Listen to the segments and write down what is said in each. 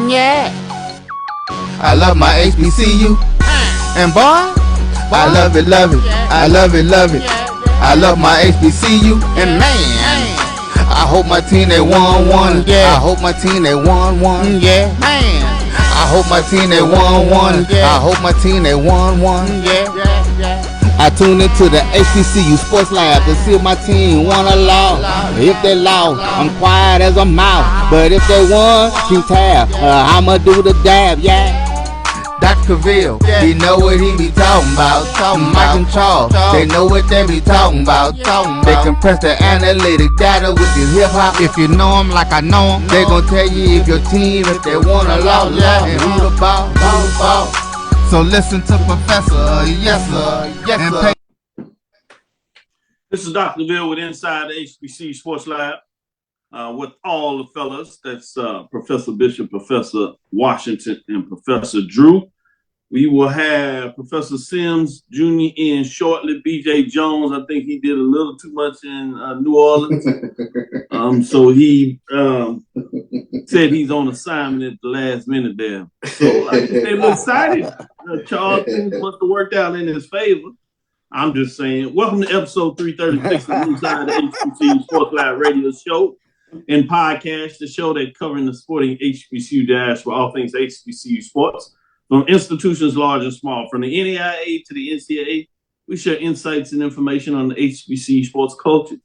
Yeah. I love my HBCU. And boy, I love it, love it. I love it, love it. I love my HBCU. And man, I hope my team they won one. Yeah. I hope my team they won one. Yeah. Man, I hope my team they won one. I hope my team they won one. Yeah. I tune into the HBCU Sports Lab to see if my team won or lost. If they lost, I'm quiet as a mouse. But if they won, keep tab. I'ma do the dab, yeah. Dr. Cavil, he know what he be talking about. Mike and Charles, they know what they be talking about. They compress the analytic data with this hip hop. If you know them like I know them, they gon' tell you if your team, if they won or lost, and who the ball. So listen to Professor, yes sir, yes sir. This is Dr. Cavil with Inside the HBCU Sports Lab with all the fellas. That's Professor Bishop, Professor Washington, and Professor Drew. We will have Professor Sims Jr. in shortly. BJ Jones, I think he did a little too much in New Orleans. So he said he's on assignment at the last minute there. So I just say we're excited. Charles, things must have worked out in his favor. I'm just saying, welcome to episode 336 of Inside the HBCU Sports Lab radio show and podcast, the show that covering the sporting HBCU dash for all things HBCU sports. From institutions large and small, from the NAIA to the NCAA, we share insights and information on the HBCU sports culture,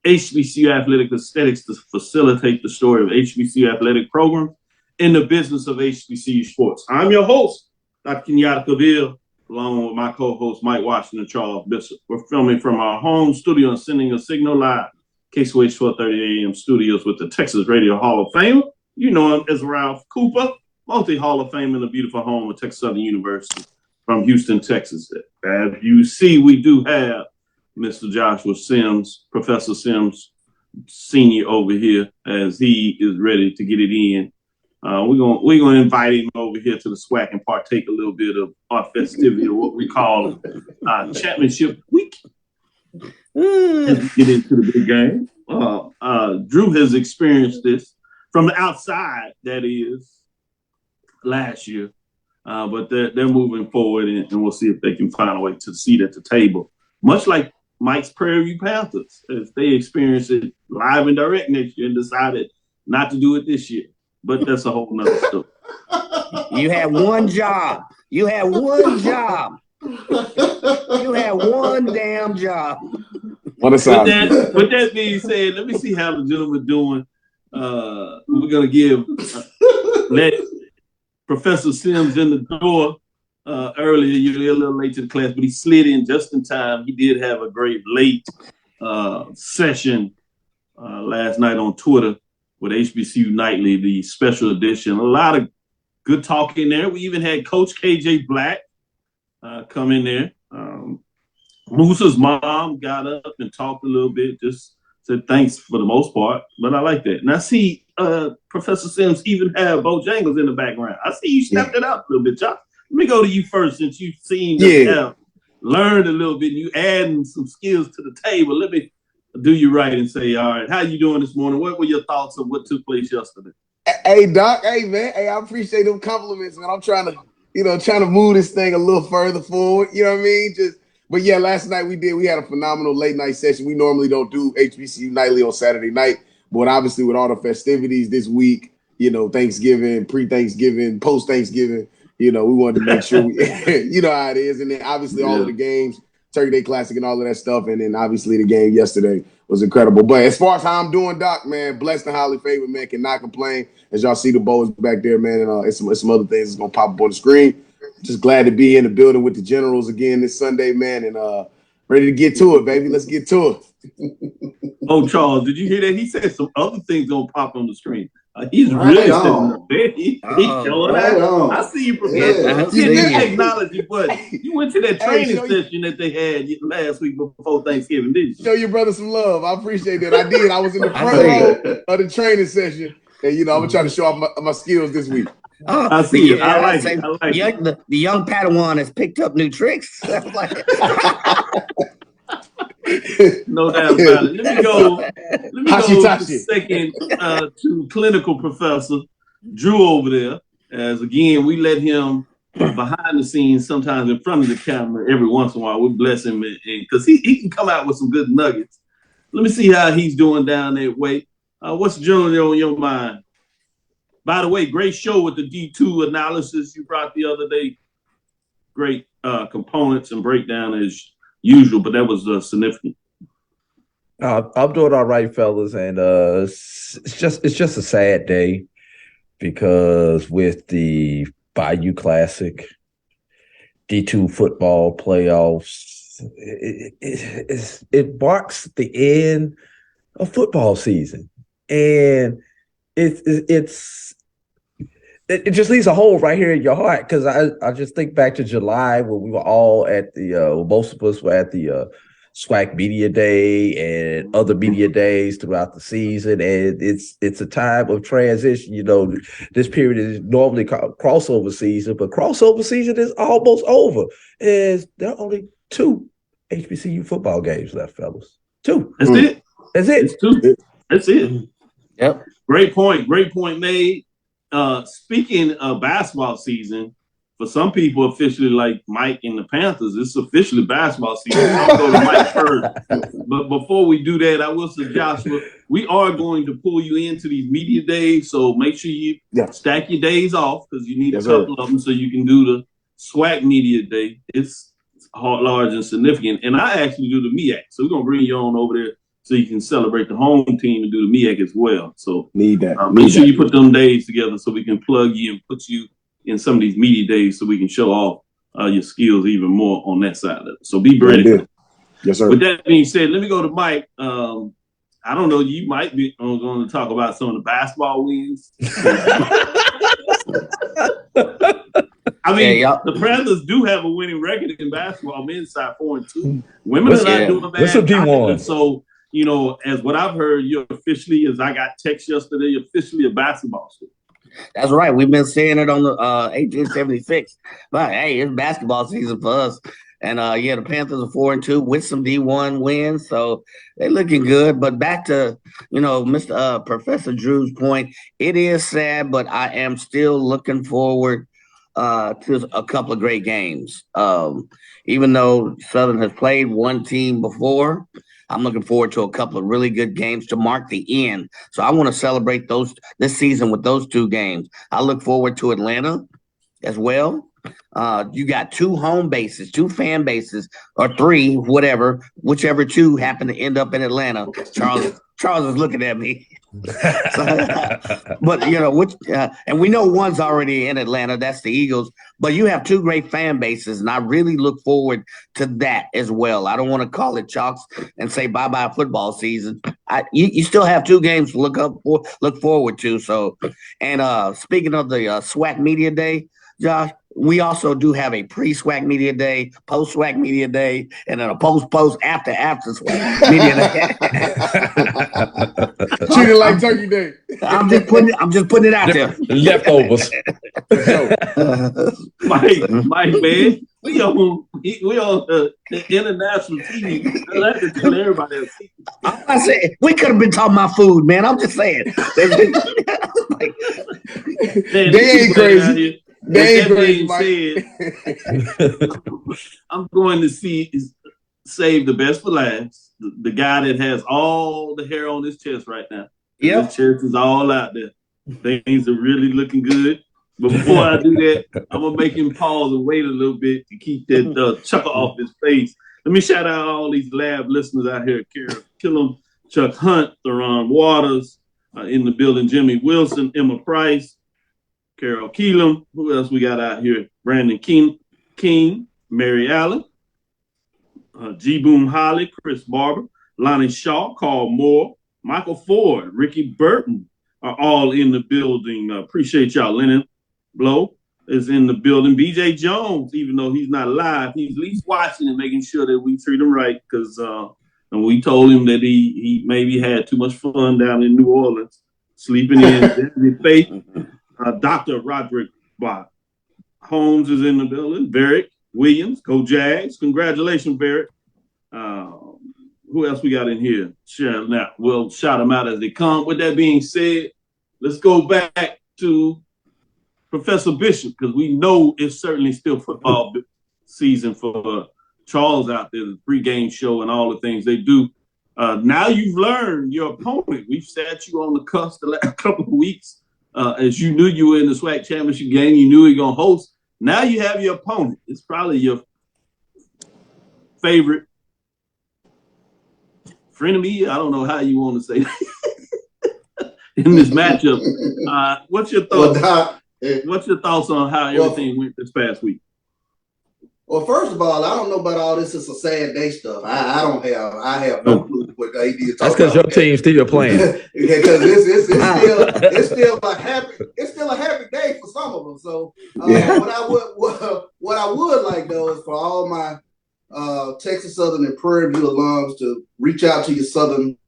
HBCU athletic aesthetics to facilitate the story of HBCU athletic programs in the business of HBCU sports. I'm your host, Dr. Kenyatta Cavil, along with my co-host, Mike Washington and Charles Bishop. We're filming from our home studio and sending a signal live, KSWH 1230 AM studios with the Texas Radio Hall of Fame. You know him as Ralph Cooper, multi-Hall of Fame in the beautiful home of Texas Southern University from Houston, Texas. As you see, we do have Mr. Joshua Sims, Professor Sims Sr. over here, as he is ready to get it in. We're gonna invite him over here to the SWAC and partake a little bit of our festivity, or what we call championship week. Let's get into the big game. Drew has experienced this from the outside, that is, last year, but they're moving forward, and we'll see if they can find a way to seat at the table, much like Mike's Prairie View Panthers, as they experienced it live and direct next year and decided not to do it this year. But that's a whole nother story. You had one job. You had one job. You had one damn job. With that being said, let me see how the gentlemen doing. We're gonna let Professor Sims in the door earlier. You're a little late to the class, but he slid in just in time. He did have a great late session last night on Twitter with HBCU Nightly, the special edition. A lot of good talk in there. We even had Coach KJ Black come in there. Moose's mom got up and talked a little bit, just said thanks for the most part, but I like that. And I see Professor Sims even have Bojangles in the background. I see you stepped it up a little bit, Josh. Let me go to you first, since you've seen them learned a little bit, and you adding some skills to the table. Let me do you right and say, all right, how you doing this morning? What were your thoughts of what took place yesterday? Hey, Doc. Hey, man. Hey, I appreciate them compliments, man. I'm trying to move this thing a little further forward. You know what I mean? But yeah, last night we had a phenomenal late night session. We normally don't do HBCU Nightly on Saturday night, but obviously with all the festivities this week, Thanksgiving, pre-Thanksgiving, post-Thanksgiving, we wanted to make sure you know how it is. And then obviously all of the games, Turkey Day Classic and all of that stuff. And then obviously the game yesterday was incredible. But as far as how I'm doing, Doc, man, blessed and highly favored, man, cannot complain. As y'all see the bows back there, man, and it's some other things that's going to pop up on the screen. Just glad to be in the building with the Generals again this Sunday, man, and ready to get to it, baby. Let's get to it. Oh, Charles, did you hear that? He said some other things gonna pop on the screen. He's really sitting up there. He's showing out. I see you, Professor. Yeah, technology, but you went to that training session that they had last week before Thanksgiving, didn't you? Show your brother some love. I appreciate that. I did. I was in the front row of the training session, and I'm gonna try to show off my skills this week. I see it. I like it. The young Padawan has picked up new tricks. No doubt about it. Let me go second to clinical professor Drew over there. as again, we let him behind the scenes, sometimes in front of the camera, every once in a while. We bless him because he can come out with some good nuggets. Let me see how he's doing down that way. What's generally on your mind? By the way, great show with the D2 analysis you brought the other day. Great components and breakdown as usual, but that was significant. I'm doing all right, fellas, and it's just a sad day because with the Bayou Classic, D2 football playoffs, it marks the end of football season, and it just leaves a hole right here in your heart because I just think back to July when we were all at the most of us were at the SWAC Media Day and other media days throughout the season, and it's a time of transition. You know, this period is normally called crossover season, but crossover season is almost over. There are only 2 HBCU football games left, fellas. 2. That's it. That's it. It's 2. That's it. Yep. Great point. Great point made. Speaking of basketball season, for some people officially like Mike and the Panthers, it's officially basketball season. I'll go to Mike first. But before we do that, I will say, Joshua, we are going to pull you into these media days. So make sure you stack your days off because you need a couple of them so you can do the SWAC Media Day. It's large and significant. And I actually do the MEAC. So we're going to bring you on over there so you can celebrate the home team and do the MEAC as well. So need that. Make sure you put them days together so we can plug you and put you in some of these media days so we can show off your skills even more on that side of it. So be ready. Yes, sir. With that being said, let me go to Mike. I don't know, you might be going to talk about some of the basketball wins. I mean, the Panthers do have a winning record in basketball, men's side 4-2. Women are not doing bad. What's a D1? So, you know, as what I've heard, you're officially, as I got text yesterday, officially a basketball school. That's right. We've been saying it on the 1876. But hey, it's basketball season for us. And the Panthers are 4-2 with some D1 wins, so they're looking good. But back to Mr. Professor Drew's point, it is sad, but I am still looking forward to a couple of great games. Even though Southern has played one team before, I'm looking forward to a couple of really good games to mark the end. So I want to celebrate those this season with those 2 games. I look forward to Atlanta as well. You got 2 home bases, 2 fan bases, or 3, whatever, whichever 2 happen to end up in Atlanta. Charles is looking at me. But and we know one's already in Atlanta. That's the Eagles. But you have 2 great fan bases, and I really look forward to that as well. I don't want to call it chalks and say bye-bye football season. You still have 2 games to look forward to. So, and speaking of the SWAC Media Day, Josh, we also do have a pre-SWAC Media Day, post-SWAC Media Day, and then a post after SWAC Media Day. Treat it like Turkey Day. I'm just putting it out there. Leftovers. Mike, man, we on the international TV. I have to tell everybody else. I said we could have been talking about food, man. I'm just saying. They ain't crazy. They ain't crazy. I'm going to save the best for last. The guy that has all the hair on his chest right now. Yeah, his chest is all out there. Things are really looking good. But before I do that, I'm gonna make him pause and wait a little bit to keep that chuckle off his face. Let me shout out all these lab listeners out here: Kara Killam, Chuck Hunt, Theron Waters in the building, Jimmy Wilson, Emma Price, Carol Keelam. Who else we got out here? Brandon King, Mary Allen, G. Boom Holly, Chris Barber, Lonnie Shaw, Carl Moore, Michael Ford, Ricky Burton are all in the building. Appreciate y'all. Lennon Blow is in the building. BJ Jones, even though he's not live, he's at least watching and making sure that we treat him right because and we told him that he maybe had too much fun down in New Orleans, sleeping in faith. Dr. Roderick Bott Holmes is in the building. Barrett Williams, go Jags. Congratulations, Barrett. Who else we got in here? Sure, now we'll shout them out as they come. With that being said, let's go back to Professor Bishop, because we know it's certainly still football season for Charles out there, the pregame show and all the things they do. Now you've learned your opponent. We've sat you on the cusp the last couple of weeks. As you knew you were in the SWAC championship game, you knew you were going to host. Now you have your opponent. It's probably your favorite frenemy. I don't know how you want to say that in this matchup. What's your thoughts? What's your thoughts on how everything went this past week? Well, first of all, I don't know about all this. It's a sad day stuff. I have no clue what AD is talking about. That's because your team's still playing. Because it's still a happy day for some of them. So what I would like though is for all my Texas Southern and Prairie View alums to reach out to your Southern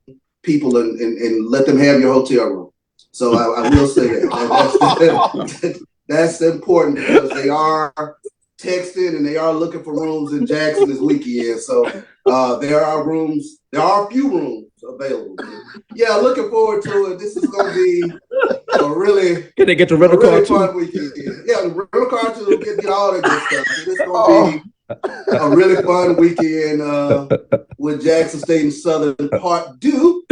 people and let them have your hotel room. So I will say that. That's important because they are texting and they are looking for rooms in Jackson this weekend. So there are a few rooms available. Yeah, looking forward to it. This is going to be a really Can they get the rental car fun weekend. Yeah, the rental car too. Get all that good stuff. So it's going to be a really fun weekend with Jackson State and Southern Part 2.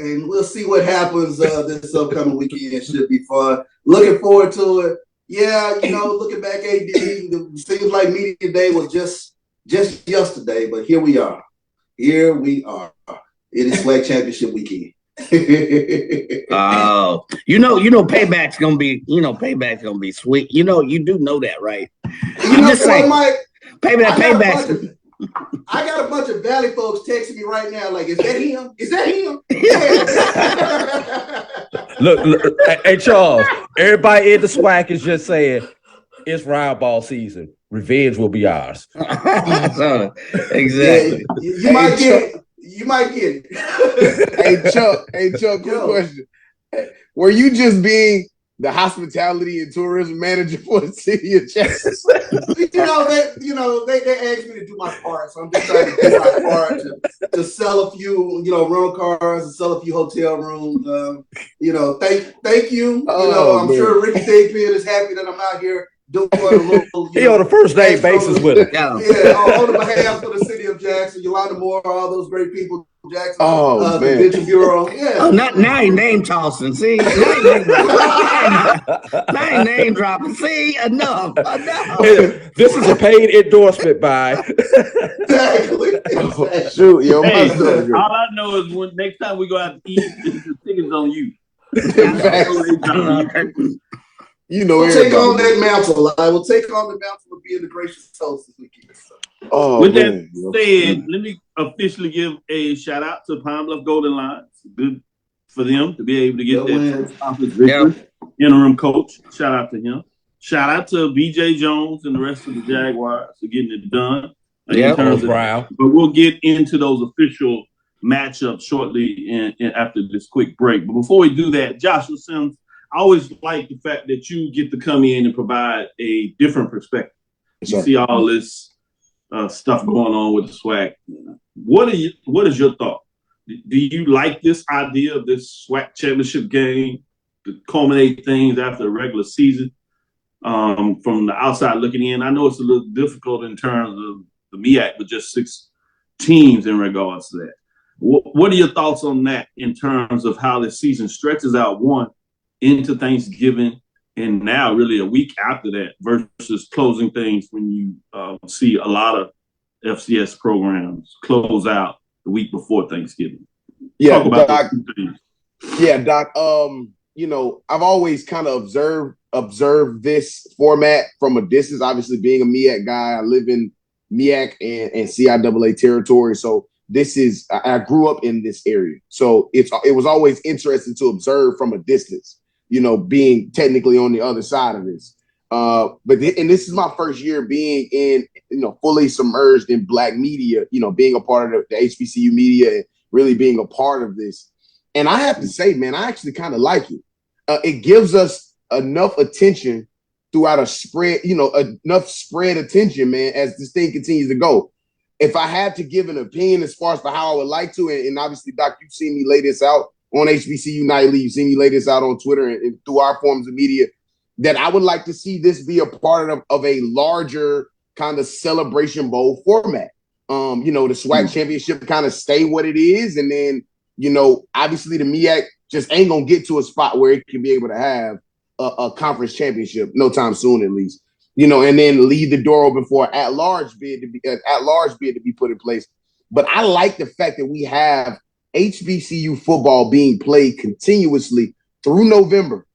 And we'll see what happens this upcoming weekend. It should be fun. Looking forward to it. Yeah, looking back, AD, it seems like media day was just yesterday, but here we are. It is SWAC championship weekend. Oh, payback's gonna be sweet. You do know that, right? I'm just saying, Mike, payback. I got a bunch of Valley folks texting me right now, like, is that him? Is that him? Look, hey Charles, everybody in the SWAC is just saying it's round ball season. Revenge will be ours. Exactly. Yeah, you might get it. You might get it. Hey Chuck, quick question. Were you just being the hospitality and tourism manager for the city of Jackson? They asked me to do my part, so I'm just trying to do my part to sell a few, rental cars and sell a few hotel rooms. Thank you. I'm sure Ricky Thigpen is happy that I'm out here doing a little. He on a first name basis with it. Yeah, on the behalf of the city of Jackson, Yolanda Moore, all those great people. Jackson, the Convention Bureau. Yeah. Oh, now you name tossing. See, now you name dropping. See, enough. This is a paid endorsement by. Exactly. Shoot, yo, all I know is when next time we go out to eat, the ticket's on you. We'll take on that mantle. I will take on the mantle of being the gracious host this weekend. So. With that said, let me officially give a shout out to Pine Bluff Golden Lions. Good for them to be able to get that conference victory. Interim coach, shout out to him. Shout out to BJ Jones and the rest of the Jaguars for getting it done. But we'll get into those official matchups shortly after this quick break. But before we do that, Joshua Sims, I always like the fact that you get to come in and provide a different perspective. You see all this stuff going on with the SWAC. What is your thought? Do you like this idea of this SWAC championship game to culminate things after a regular season? From the outside looking in, I know it's a little difficult in terms of the MEAC with just 6 teams in regards to that. What are your thoughts on that in terms of how the season stretches out into Thanksgiving and now really a week after that versus closing things when you see a lot of FCS programs close out the week before Thanksgiving? Yeah, talk about Doc. those 2 things. Yeah, Doc. I've always kind of observed this format from a distance. Obviously, being a MEAC guy, I live in MEAC and CIAA territory, so I grew up in this area. So it was always interesting to observe from a distance. Being technically on the other side of this. But this is my first year being in, fully submerged in Black media, being a part of the HBCU media and really being a part of this. And I have to say, man, I actually kind of like it. It gives us enough attention throughout a spread, enough spread attention, man, as this thing continues to go. If I had to give an opinion as far as for how I would like to, and obviously, Doc, you've seen me lay this out on HBCU Nightly. You've seen me lay this out on Twitter and through our forms of media. that I would like to see this be a part of a larger kind of celebration bowl format. The SWAC championship kind of stay what it is. And then, obviously the MEAC just ain't going to get to a spot where it can be able to have a conference championship no time soon, at least, and then leave the door open for at-large bid to be put in place. But I like the fact that we have HBCU football being played continuously through November.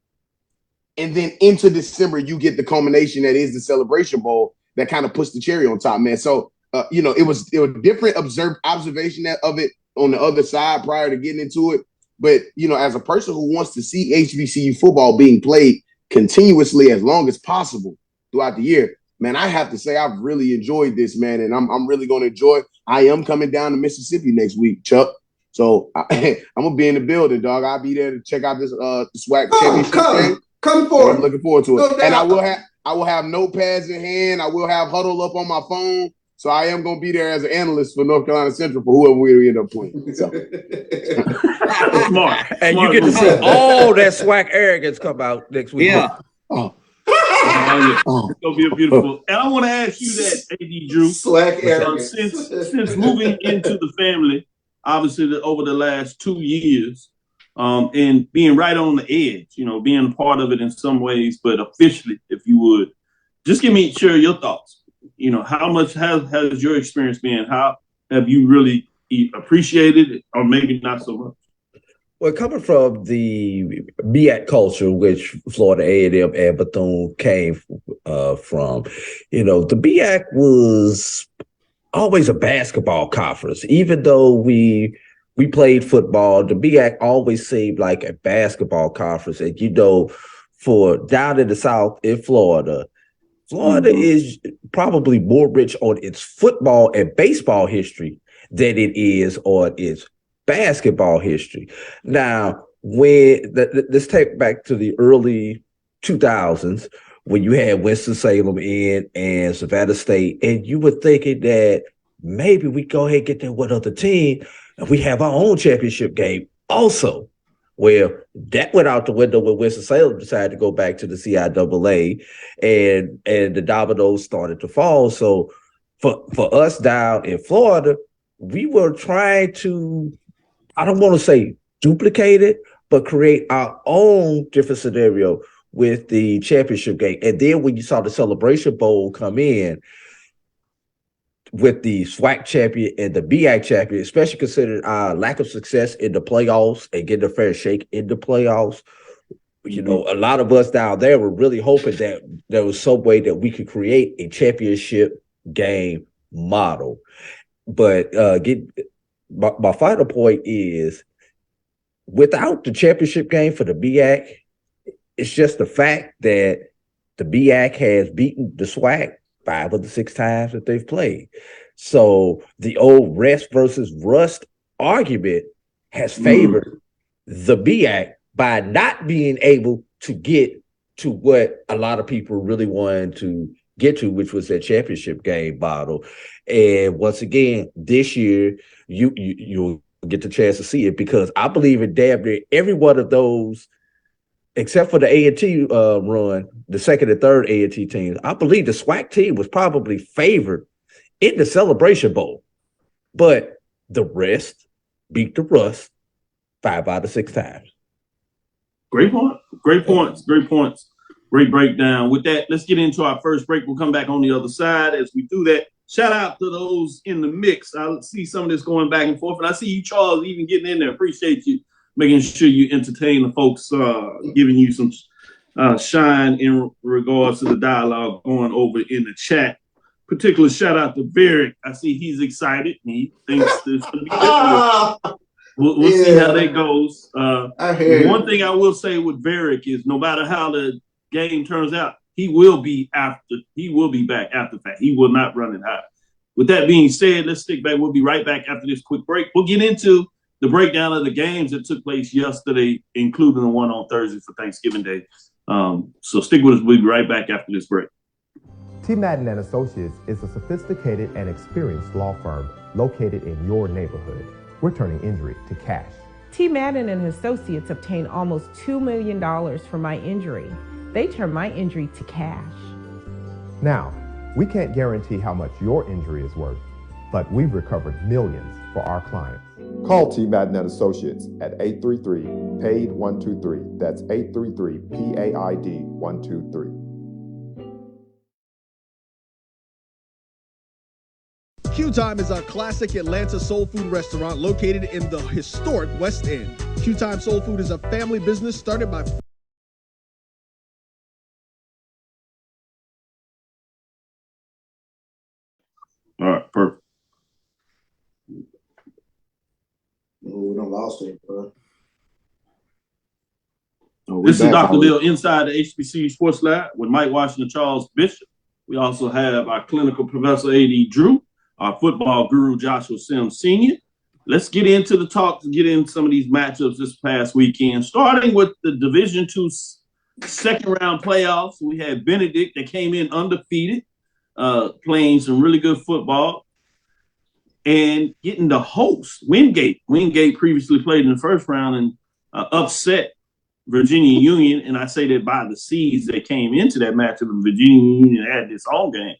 And then into December, you get the culmination that is the Celebration Bowl that kind of puts the cherry on top, man. So, it was different observation of it on the other side prior to getting into it. But, as a person who wants to see HBCU football being played continuously as long as possible throughout the year, man, I have to say I've really enjoyed this, man. And I'm really going to enjoy it. I am coming down to Mississippi next week, Chuck. So I'm going to be in the building, dog. I'll be there to check out this the SWAC championship game. Come forward. I'm looking forward to it. No And doubt. I will have notepads in hand. I will have Huddle Up on my phone. So I am going to be there as an analyst for North Carolina Central for whoever we end up playing. So. Smart. And you get to see all that SWAC arrogance come out next week. Yeah. It's gonna be a beautiful. And I want to ask you that, AD Drew. SWAC arrogance. Since moving into the family, obviously over the last 2 years, and being right on the edge, being a part of it in some ways, but officially, if you would, just share your thoughts. How much has your experience been? How have you really appreciated it, or maybe not so much? Well, coming from the MEAC culture, which Florida A&M and Bethune came from, the MEAC was always a basketball conference. Even though we played football, the MEAC always seemed like a basketball conference. And, for down in the South in Florida is probably more rich on its football and baseball history than it is on its basketball history. Now, let's take back to the early 2000s when you had Winston-Salem in and Savannah State, and you were thinking that maybe we go ahead and get there with other team and we have our own championship game also. Well, that went out the window when Winston-Salem decided to go back to the CIAA, and the dominoes started to fall. So for us down in Florida, we were trying to, I don't want to say duplicate it, but create our own different scenario with the championship game. And then when you saw the Celebration Bowl come in with the SWAC champion and the MEAC champion, especially considering our lack of success in the playoffs and getting a fair shake in the playoffs, a lot of us down there were really hoping that there was some way that we could create a championship game model. But my final point is, without the championship game for the MEAC, it's just the fact that the MEAC has beaten the SWAC 5 of the 6 times that they've played. So the old rest versus rust argument has favored the MEAC by not being able to get to what a lot of people really wanted to get to, which was that championship game model. And once again, this year, you'll get the chance to see it, because I believe in damn near every one of those, except for the A&T run, the second and third A&T teams. I believe the SWAC team was probably favored in the Celebration Bowl, but the rest beat the rust 5 out of 6 times. Great point. Great points. Great points. Great breakdown. With that, let's get into our first break. We'll come back on the other side. As we do that, shout out to those in the mix. I see some of this going back and forth, and I see you, Charles, even getting in there. Appreciate you making sure you entertain the folks, giving you some shine in regards to the dialogue going over in the chat. Particular shout out to Benedict. I see he's excited. He thinks this will be good. We'll see how that goes. One thing I will say with Benedict is, no matter how the game turns out, he will be back after fact. He will not run it high. With that being said, let's stick back. We'll be right back after this quick break. We'll get into the breakdown of the games that took place yesterday, including the one on Thursday for Thanksgiving Day. So stick with us. We'll be right back after this break. T. Madden and Associates is a sophisticated and experienced law firm located in your neighborhood. We're turning injury to cash. T. Madden and Associates obtained almost $2 million for my injury. They turned my injury to cash. Now, we can't guarantee how much your injury is worth, but we've recovered millions for our clients. Call T. Madden and Associates at 833-PAID-123. That's 833-PAID-123. Q Time is a classic Atlanta soul food restaurant located in the historic West End. Q Time Soul Food is a family business started by All right, perfect. We don't lost it, bro. This is Dr. Bill inside the HBCU Sports Lab with Mike Washington, Charles Bishop. We also have our clinical professor, A.D. Drew, our football guru, Joshua Sims Sr. Let's get into the talk to get in some of these matchups this past weekend, starting with the Division II second round playoffs. We had Benedict that came in undefeated, playing some really good football, and getting the host, Wingate. Wingate previously played in the first round and upset Virginia Union, and I say that by the seeds that came into that matchup, and Virginia Union had this home game.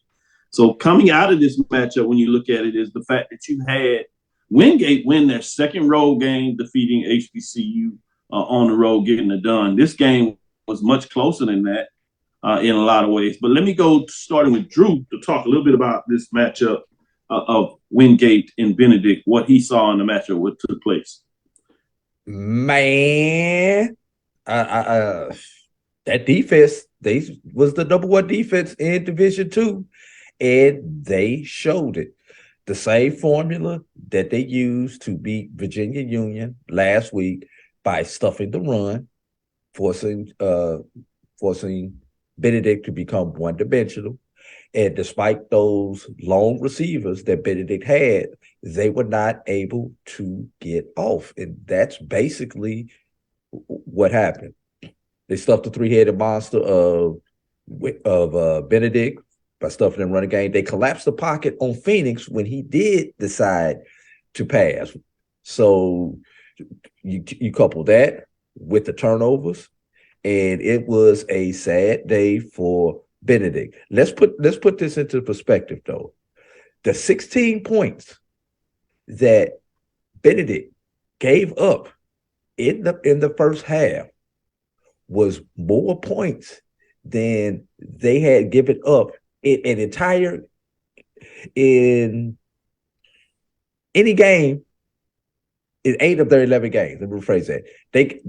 So coming out of this matchup, when you look at it, is the fact that you had Wingate win their second road game, defeating HBCU on the road, getting it done. This game was much closer than that in a lot of ways. But let me go starting with Drew to talk a little bit about this matchup of Wingate and Benedict, what he saw in the matchup, what took place. Man, that defense, they was the number one defense in Division II, and they showed it. The same formula that they used to beat Virginia Union last week by stuffing the run, forcing Benedict to become one-dimensional. And despite those long receivers that Benedict had, they were not able to get off. And that's basically what happened. They stuffed the three-headed monster of Benedict by stuffing and running game. They collapsed the pocket on Phoenix when he did decide to pass. So you couple that with the turnovers, and it was a sad day for Benedict. Let's put this into perspective, though. The 16 points that Benedict gave up in the first half was more points than they had given up in any game in 8 of their 11 games. Let me rephrase that. They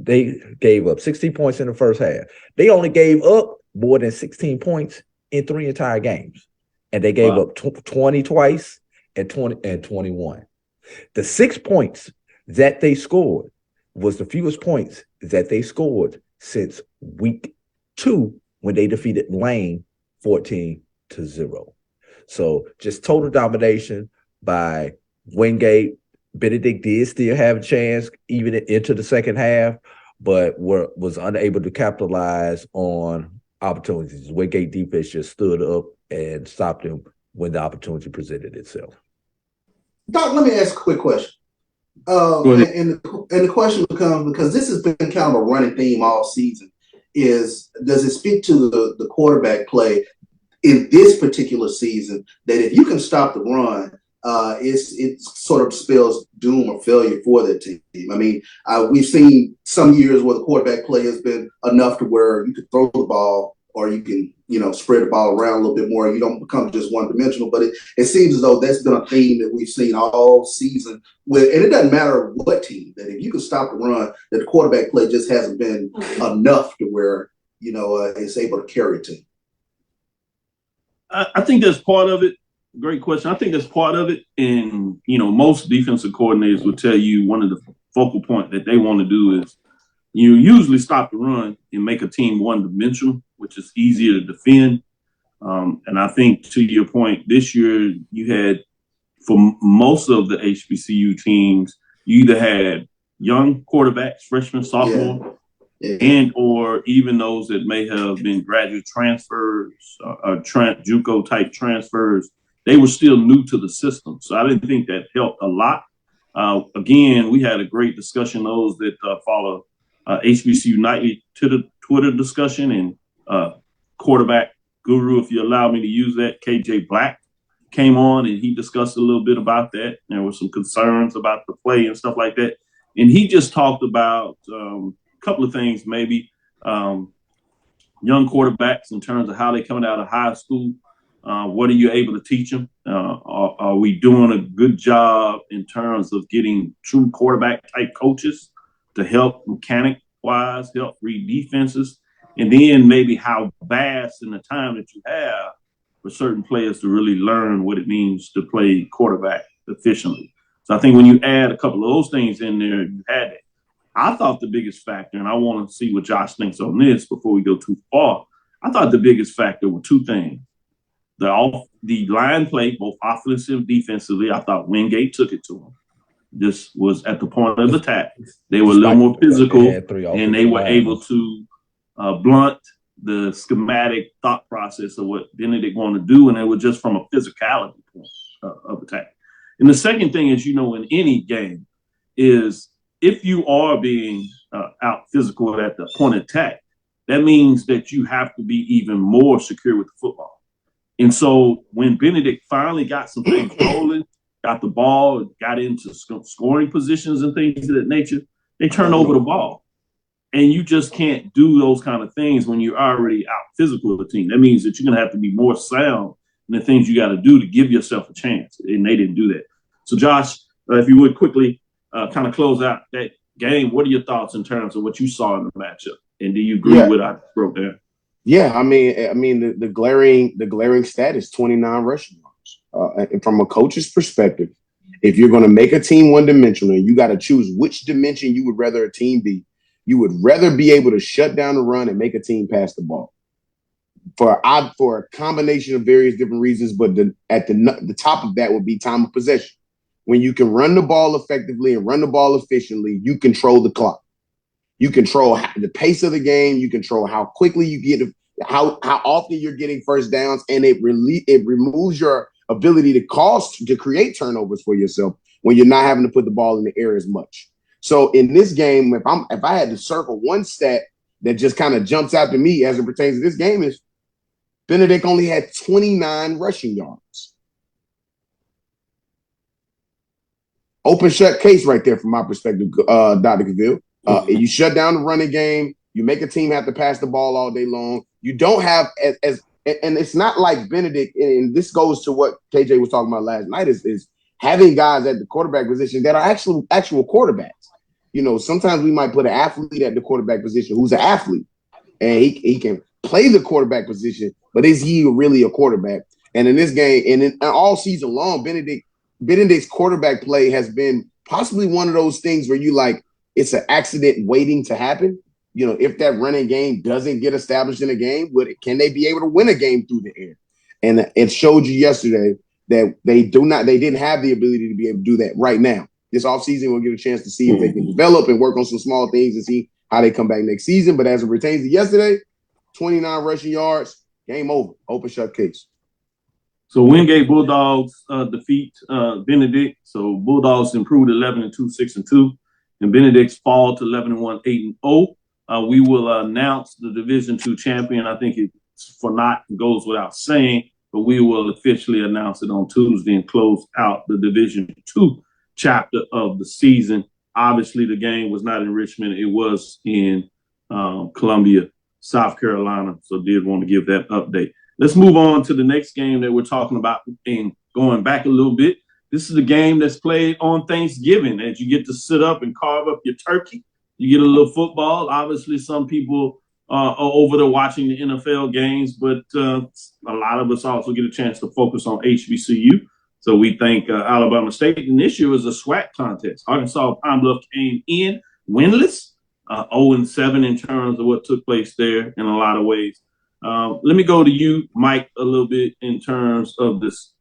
gave up 16 points in the first half. They only gave up more than 16 points in 3 entire games. And they gave up 20 twice and 21. The 6 points that they scored was the fewest points that they scored since week 2 when they defeated Lane 14-0. So just total domination by Wingate. Benedict did still have a chance even into the second half, but was unable to capitalize on opportunities. Wingate defense just stood up and stopped him when the opportunity presented itself. Doc, let me ask a quick question. And the question becomes, because this has been kind of a running theme all season, does it speak to the quarterback play in this particular season that if you can stop the run, it sort of spells doom or failure for that team? I mean, we've seen some years where the quarterback play has been enough to where you can throw the ball or you can, spread the ball around a little bit more. You don't become just one-dimensional. But it seems as though that's been a theme that we've seen all season. And it doesn't matter what team, that if you can stop the run, that the quarterback play just hasn't been enough to where, it's able to carry a team. I think that's part of it. Great question. I think that's part of it. And, most defensive coordinators will tell you one of the focal point that they want to do is you usually stop the run and make a team one-dimensional, which is easier to defend. And I think to your point, this year you had, for most of the HBCU teams, you either had young quarterbacks, freshman, sophomore, and or even those that may have been graduate transfers, JUCO type transfers. They were still new to the system. So I didn't think that helped a lot. Again, we had a great discussion, those that follow HBCU Nightly to the Twitter discussion. And quarterback guru, if you allow me to use that, KJ Black, came on and he discussed a little bit about that. There were some concerns about the play and stuff like that. And he just talked about a couple of things, maybe young quarterbacks in terms of how they're coming out of high school. What are you able to teach them? Are we doing a good job in terms of getting true quarterback type coaches to help mechanic-wise, help read defenses? And then maybe how vast in the time that you have for certain players to really learn what it means to play quarterback efficiently. So I think when you add a couple of those things in there, you had it. I thought the biggest factor, and I want to see what Josh thinks on this before we go too far, I thought the biggest factor were two things. The line play, both offensive, defensively, I thought Wingate took it to them. This was at the point of attack. They were a little more physical, and they were able to blunt the schematic thought process of what Benedict wanted to do, and it was just from a physicality point of attack. And the second thing is, in any game, is if you are being out physical at the point of attack, that means that you have to be even more secure with the football. And so when Benedict finally got some things rolling, got the ball, got into scoring positions and things of that nature, they turned over the ball. And you just can't do those kind of things when you're already out physical with the team. That means that you're going to have to be more sound in the things you got to do to give yourself a chance. And they didn't do that. So, Josh, if you would quickly kind of close out that game, what are your thoughts in terms of what you saw in the matchup? And do you agree with what I wrote there? Yeah, I mean, the glaring stat is 29 rushing yards. And from a coach's perspective, if you're going to make a team one-dimensional, you got to choose which dimension you would rather a team be. You would rather be able to shut down the run and make a team pass the ball for a combination of various different reasons. But at the top of that would be time of possession. When you can run the ball effectively and run the ball efficiently, you control the clock. You control the pace of the game. You control how quickly you get, how often you're getting first downs, and it removes your ability to create turnovers for yourself when you're not having to put the ball in the air as much. So in this game, if I had to circle one stat that just kind of jumps out to me as it pertains to this game, is Benedict only had 29 rushing yards. Open shut case right there from my perspective, Dr. Cavil. You shut down the running game. You make a team have to pass the ball all day long. You don't have and it's not like Benedict, and this goes to what KJ was talking about last night, is having guys at the quarterback position that are actual quarterbacks. Sometimes we might put an athlete at the quarterback position who's an athlete, and he can play the quarterback position, but is he really a quarterback? And in this game, and in all season long, Benedict's quarterback play has been possibly one of those things where you like, it's an accident waiting to happen. If that running game doesn't get established in a game, can they be able to win a game through the air? And it showed you yesterday that they didn't have the ability to be able to do that right now. This offseason, we'll get a chance to see if they can develop and work on some small things and see how they come back next season. But as it pertains to yesterday, 29 rushing yards, game over, open shut case. So Wingate Bulldogs defeat Benedict. So Bulldogs improved 11-2, 6-2, and Benedict's fall to 11-1, 8-0. We will announce the Division II champion. I think it's for naught goes without saying, but we will officially announce it on Tuesday and close out the Division II chapter of the season. Obviously, the game was not in Richmond. It was in Columbia, South Carolina. So did want to give that update. Let's move on to the next game that we're talking about, and going back a little bit. This is a game that's played on Thanksgiving, as you get to sit up and carve up your turkey. You get a little football. Obviously, some people are over there watching the NFL games, but a lot of us also get a chance to focus on HBCU. So we thank Alabama State. And this year was a SWAC contest. Arkansas Pine Bluff came in winless, 0-7 in terms of what took place there in a lot of ways. Let me go to you, Mike, a little bit in terms of this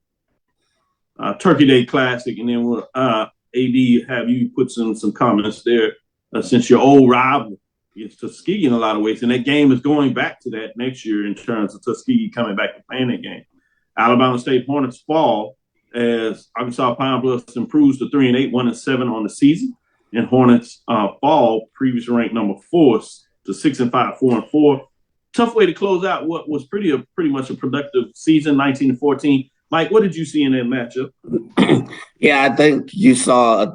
Turkey Day Classic, and then we'll AD have you put some comments there since your old rival is Tuskegee in a lot of ways, and that game is going back to that next year in terms of Tuskegee coming back and playing that game. Alabama State Hornets fall as Arkansas Pine Bluff improves to 3-8, 1-7 on the season, and Hornets fall, previously ranked number 4, to 6-5, 4-4. tough way to close out what was pretty much a productive season, 19-14. Mike, what did you see in that matchup? Yeah, I think you saw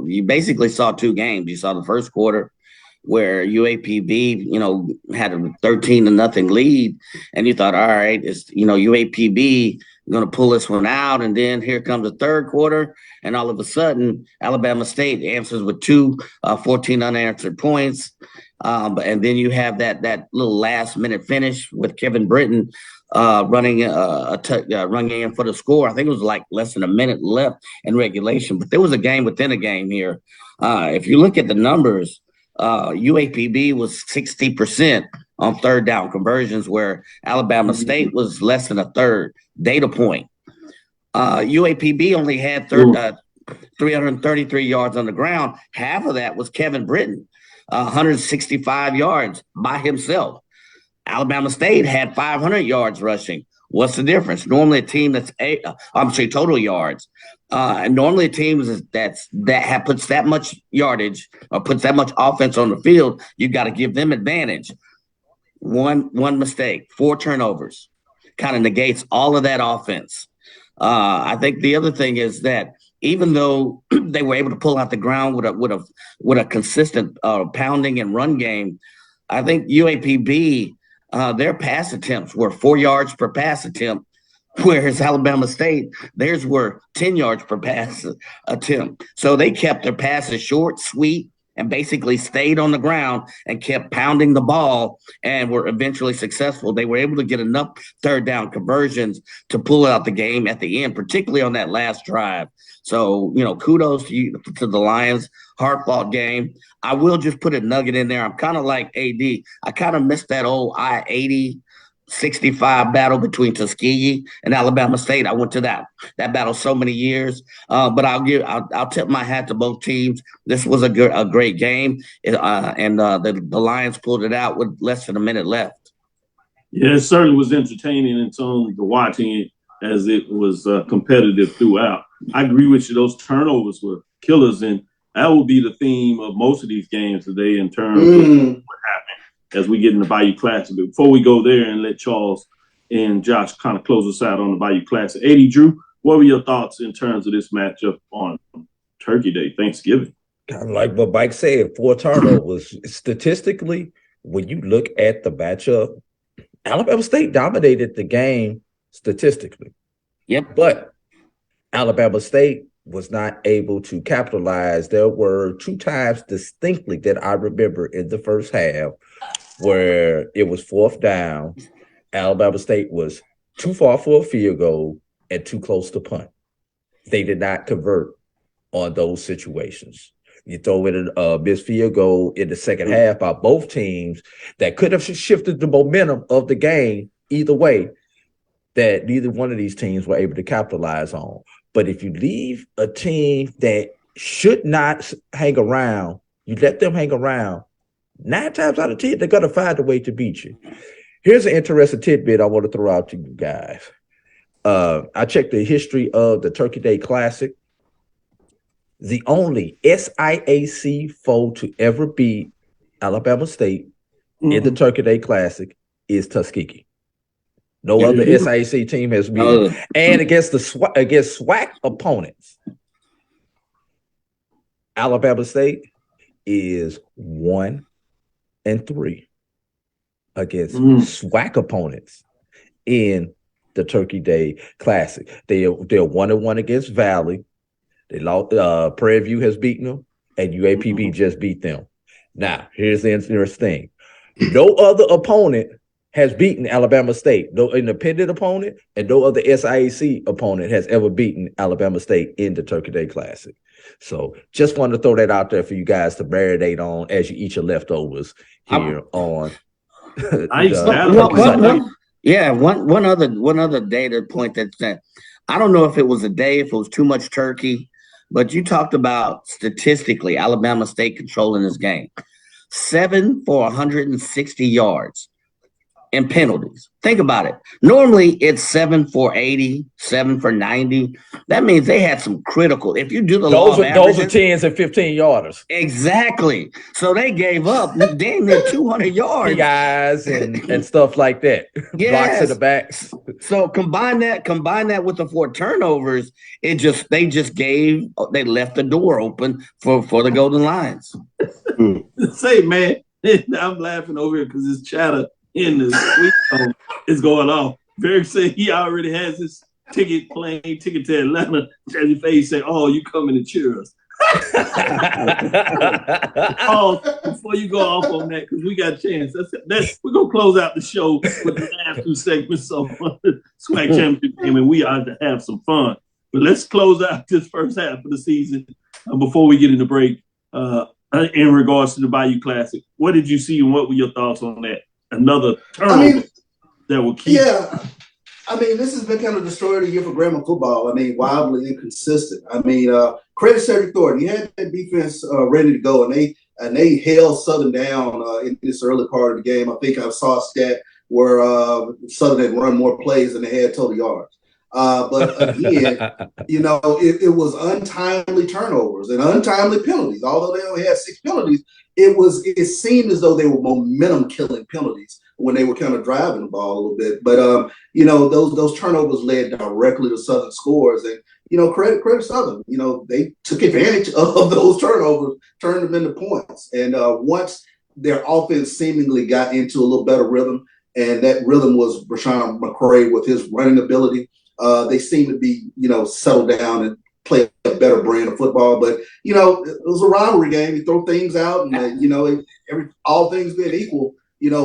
you basically saw two games. You saw the first quarter where UAPB, had a 13-0 lead, and you thought, all right, it's, UAPB going to pull this one out. And then here comes the third quarter, and all of a sudden, Alabama State answers with 14 unanswered points. And then you have that little last-minute finish with Kevin Britton running in for the score. I think it was like less than a minute left in regulation, but there was a game within a game here. If you look at the numbers, UAPB was 60% on third down conversions, where Alabama State was less than a third. Data point. UAPB only had 333 yards on the ground. Half of that was Kevin Britton, 165 yards by himself. Alabama State had 500 yards rushing. What's the difference? Normally a team that's total yards. And normally a team that puts that much yardage or puts that much offense on the field, you got to give them advantage. One mistake, 4 turnovers, kind of negates all of that offense. I think the other thing is that even though they were able to pull out the ground with a consistent pounding and run game, I think UAPB their pass attempts were 4 yards per pass attempt, whereas Alabama State, theirs were 10 yards per pass attempt. So they kept their passes short, sweet, and basically stayed on the ground and kept pounding the ball and were eventually successful. They were able to get enough third down conversions to pull out the game at the end, particularly on that last drive. So, kudos to the Lions. Hard-fought game. I will just put a nugget in there. I'm kind of like AD. I kind of missed that old I-80 65 battle between Tuskegee and Alabama State. I went to that battle so many years, but I'll tip my hat to both teams. This was a great game, and the Lions pulled it out with less than a minute left. Yeah, it certainly was entertaining in terms of watching it as it was competitive throughout. I agree with you. Those turnovers were killers, and that will be the theme of most of these games today in terms of what happened as we get in the Bayou Classic. But before we go there and let Charles and Josh kind of close us out on the Bayou Classic, AD Drew, what were your thoughts in terms of this matchup on Turkey Day, Thanksgiving? Kind of like what Mike said, 4 turnovers. Statistically, when you look at the matchup, Alabama State dominated the game statistically. Yep. But Alabama State was not able to capitalize. There were 2 times distinctly that I remember in the first half where it was 4th down. Alabama State was too far for a field goal and too close to punt. They did not convert on those situations. You throw in a missed field goal in the second half by both teams that could have shifted the momentum of the game either way, that neither one of these teams were able to capitalize on. But if you leave a team that should not hang around, you let them hang around, 9 times out of 10, they're going to find a way to beat you. Here's an interesting tidbit I want to throw out to you guys. I checked the history of the Turkey Day Classic. The only SIAC foe to ever beat Alabama State in the Turkey Day Classic is Tuskegee. No other SIAC team has beaten. And against SWAC opponents, Alabama State is 1-3 against SWAC opponents in the Turkey Day Classic. They're 1-1 against Valley. They lost. Prairie View has beaten them, and UAPB just beat them. Now, here's the interesting thing: no other opponent has beaten Alabama State. No independent opponent and no other SIAC opponent has ever beaten Alabama State in the Turkey Day Classic. So just wanted to throw that out there for you guys to marinate on as you eat your leftovers here on. One other data point that I don't know if it was a day, if it was too much turkey, but you talked about statistically Alabama State controlling this game. 7 for 160 yards. in penalties. Think about it. Normally it's 7 for 80, 7 for 90. That means they had some critical. If you do the those are 10s and 15 yarders. Exactly. So they gave up damn near 200 yards. PIs and stuff like that. Yes. Blocks in the backs. So combine that with the 4 turnovers. They left the door open for the Golden Lions. Say, man, I'm laughing over here because this chatter in the suite is going on. Barry said he already has his plane ticket to Atlanta. Jazzy Faye said, "Oh, you coming to cheer us?" Before you go off on that, because we got a chance. We're gonna close out the show with the last 2 segments of the SWAC championship game, and we are to have some fun. But let's close out this first half of the season before we get into break. In regards to the Bayou Classic, what did you see and what were your thoughts on that? Another turnover that will keep. Yeah, I mean, this has been kind of the story of the year for Grambling football. I mean, wildly inconsistent. I mean, credit Cedric Thornton. He had that defense ready to go, and they held Southern down in this early part of the game. I think I saw a stat where Southern had run more plays than they had total yards. But again, it was untimely turnovers and untimely penalties. Although they only had 6 penalties, it seemed as though they were momentum killing penalties when they were kind of driving the ball a little bit. But those turnovers led directly to Southern scores, and credit Southern. They took advantage of those turnovers, turned them into points, and once their offense seemingly got into a little better rhythm, and that rhythm was Rashawn McCray with his running ability. They seem to be, settled down and play a better brand of football. But, it was a rivalry game. You throw things out and, all things being equal,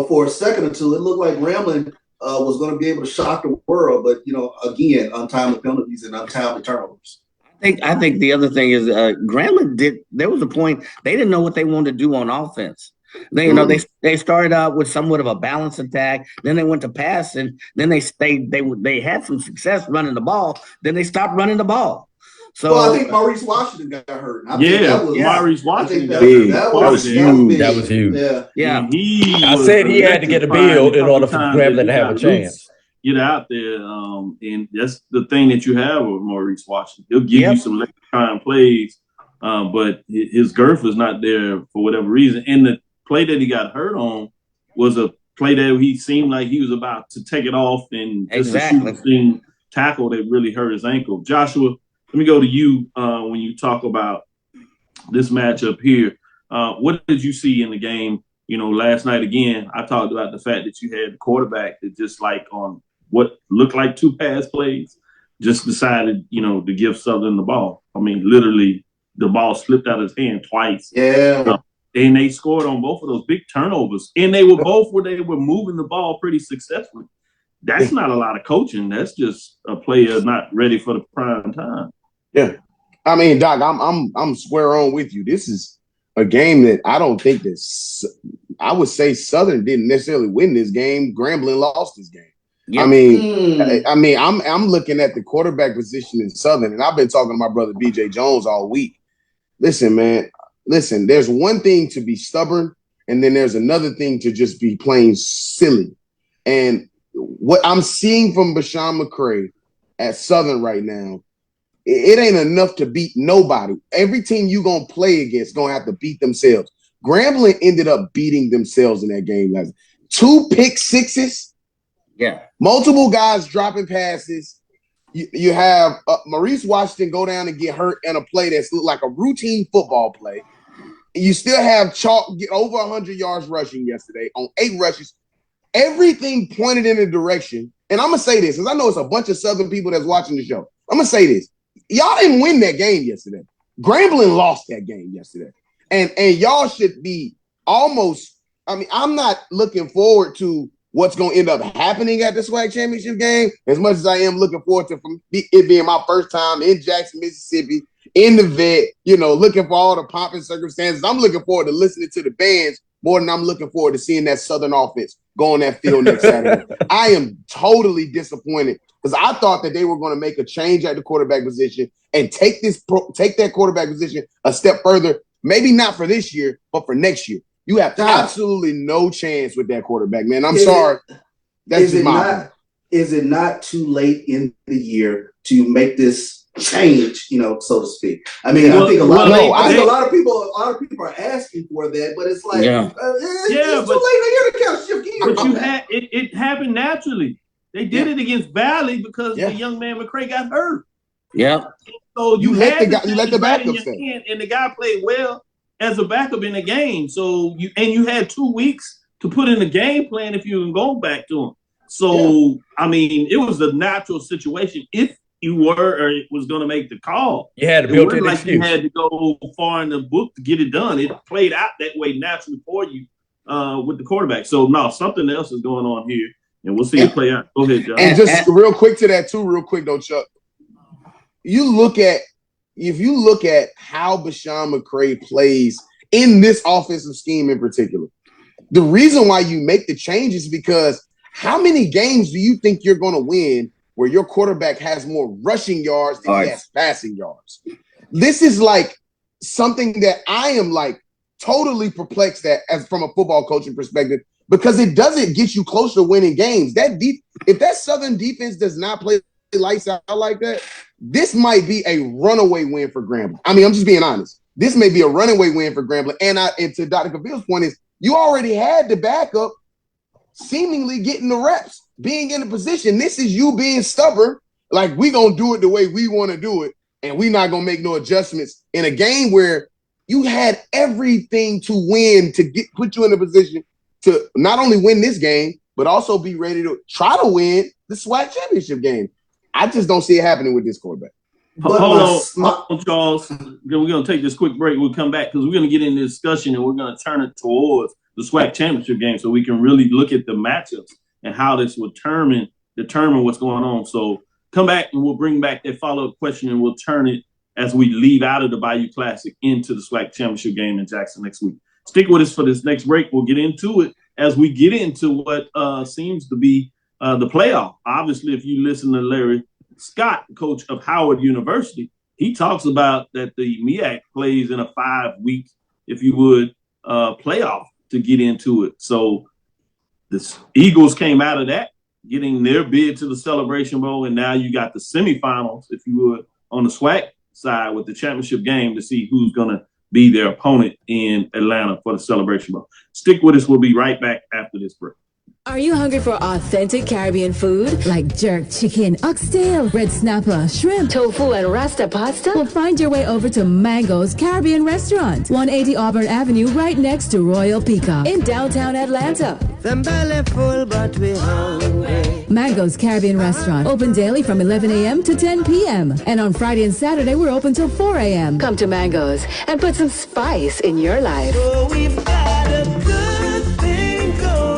for a second or two, it looked like Grambling was going to be able to shock the world. But, again, untimely penalties and untimely turnovers. I think the other thing is Grambling there was a point they didn't know what they wanted to do on offense. They started out with somewhat of a balanced attack. Then they went to pass, and then they had some success running the ball. Then they stopped runing the ball. So I think Maurice Washington got hurt. Maurice Washington got hurt. That was huge. That was huge. Yeah. I said he had to get a bill in order for Grambling to have a chance. Get out there, and that's the thing that you have with Maurice Washington. He'll give you some late time plays, but his girth is not there for whatever reason. And the play that he got hurt on was a play that he seemed like he was about to take it off and just a shooting tackle that really hurt his ankle. Joshua, let me go to you when you talk about this matchup here. What did you see in the game? Last night again, I talked about the fact that you had the quarterback that just like on what looked like 2 pass plays, just decided, to give Southern the ball. I mean, literally the ball slipped out of his hand twice. Yeah. And they scored on both of those big turnovers. And they were both where they were moving the ball pretty successfully. That's not a lot of coaching. That's just a player not ready for the prime time. Yeah. I mean, Doc, I'm square on with you. This is a game that I don't think I would say Southern didn't necessarily win this game. Grambling lost this game. Yep. I'm looking at the quarterback position in Southern, and I've been talking to my brother BJ Jones all week. Listen, man. There's one thing to be stubborn, and then there's another thing to just be plain silly. And what I'm seeing from Bashawn McCray at Southern right now, it ain't enough to beat nobody. Every team you going to play against going to have to beat themselves. Grambling ended up beating themselves in that game last night. 2 pick sixes. Yeah. Multiple guys dropping passes. You have Maurice Washington go down and get hurt in a play that's like a routine football play. You still have Chalk get over 100 yards rushing yesterday on 8 rushes. Everything pointed in a direction. And I'm going to say this, because I know it's a bunch of Southern people that's watching the show. I'm going to say this. Y'all didn't win that game yesterday. Grambling lost that game yesterday. And y'all should be almost – I'm not looking forward to what's going to end up happening at the SWAC championship game as much as I am looking forward to it being my first time in Jackson, Mississippi, in the vet, looking for all the pomp and circumstances. I'm looking forward to listening to the bands more than I'm looking forward to seeing that Southern offense go on that field next Saturday. I am totally disappointed because I thought that they were going to make a change at the quarterback position and take that quarterback position a step further, maybe not for this year, but for next year. You have absolutely no chance with that quarterback, man. I'm sorry. That's just my opinion. Is it not too late in the year to make this change, so to speak? I mean, I think a lot of people are asking for that, but it's like, it's too late in the year to kind of shift gears. But it happened naturally. They did it against Valley because the young man McCray got hurt. Yeah. So you let the backup stay, and the guy played well as a backup in the game. So you had 2 weeks to put in a game plan if you can go back to him. So I mean, it was a natural situation. If you was going to make the call, you had to build it like you had to go far in the book to get it done. It played out that way naturally for you with the quarterback. So no, something else is going on here, and we'll see it play out. Go ahead, John. And just real quick to that too, real quick though, Chuck. If you look at how Bashawn McCray plays in this offensive scheme in particular, the reason why you make the change is because how many games do you think you're going to win where your quarterback has more rushing yards than he has passing yards? This is like something that I am like totally perplexed at as from a football coaching perspective, because it doesn't get you close to winning games. If that Southern defense does not play lights out like that, this might be a runaway win for Grambling. I mean, I'm just being honest. This may be a runaway win for Grambling. And to Dr. Cavil's point is, you already had the backup seemingly getting the reps, being in the position. This is you being stubborn, like we gonna do it the way we want to do it, and we not gonna make no adjustments in a game where you had everything to win to put you in a position to not only win this game, but also be ready to try to win the SWAC championship game. I just don't see it happening with this quarterback. Hold on, Charles. We're going to take this quick break. We'll come back because we're going to get into this discussion and we're going to turn it towards the SWAC championship game so we can really look at the matchups and how this will determine what's going on. So come back and we'll bring back that follow-up question and we'll turn it as we leave out of the Bayou Classic into the SWAC championship game in Jackson next week. Stick with us for this next break. We'll get into it as we get into what seems to be the playoff. Obviously, if you listen to Larry Scott, coach of Howard University, he talks about that the MEAC plays in a 5-week, if you would, playoff to get into it. So the Eagles came out of that, getting their bid to the Celebration Bowl, and now you got the semifinals, if you would, on the SWAC side with the championship game to see who's going to be their opponent in Atlanta for the Celebration Bowl. Stick with us. We'll be right back after this break. Are you hungry for authentic Caribbean food like jerk chicken, oxtail, red snapper, shrimp, tofu, and rasta pasta? Well, find your way over to Mango's Caribbean Restaurant, 180 Auburn Avenue, right next to Royal Peacock in downtown Atlanta. Them belly full, but we hungry. Mango's Caribbean Restaurant, open daily from 11 a.m. to 10 p.m. And on Friday and Saturday, we're open till 4 a.m. Come to Mango's and put some spice in your life. So we've got a good thing going.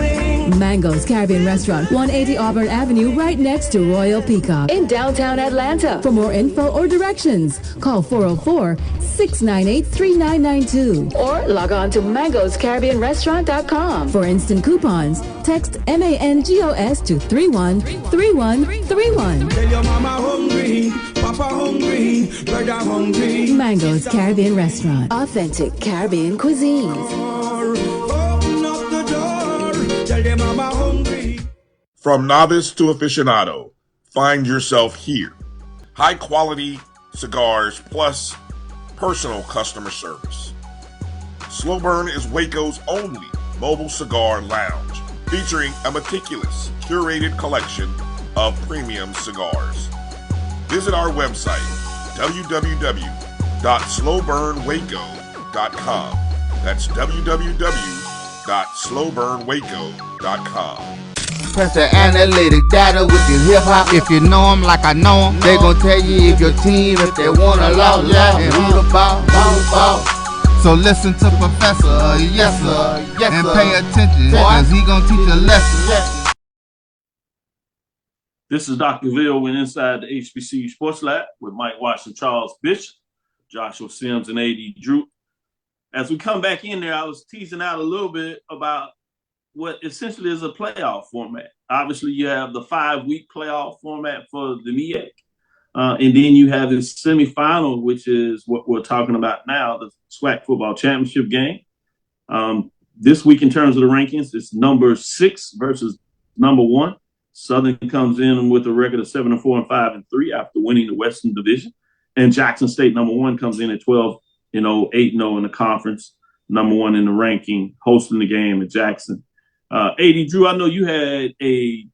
Mango's Caribbean Restaurant, 180 Auburn Avenue, right next to Royal Peacock in downtown Atlanta. For more info or directions, call 404-698-3992 or log on to mangoscaribbeanrestaurant.com. For instant coupons, text MANGOS to 313131. Tell your mama hungry, papa hungry, brother hungry. Mango's Caribbean Restaurant, authentic Caribbean cuisines. From novice to aficionado, find yourself here. High quality cigars plus personal customer service. Slow Burn is Waco's only mobile cigar lounge, featuring a meticulous, curated collection of premium cigars. Visit our website, www.slowburnwaco.com. That's www.slowburnwaco.com. Press the analytic data with your hip hop. If you know them like I know them, they gon' tell you if your team, if they wanna loud, and who the ball. So listen to Professor, yes sir, and pay attention, cause he gon' teach a lesson. This is Dr. Cavil. We're inside the HBCU Sports Lab with Mike Washington, Charles Bishop, Joshua Sims, and A.D. Drew. As we come back in there, I was teasing out a little bit about what essentially is a playoff format. Obviously, you have the 5-week playoff format for the MEAC. And then you have this semifinal, which is what we're talking about now, the SWAC football championship game. This week, in terms of the rankings, it's number 6 versus number one. Southern comes in with a record of 7-4 and 5-3 after winning the Western Division. And Jackson State, number one, comes in at 12-0, 8-0 in the conference, number one in the ranking, hosting the game at Jackson. AD Drew, I know you had a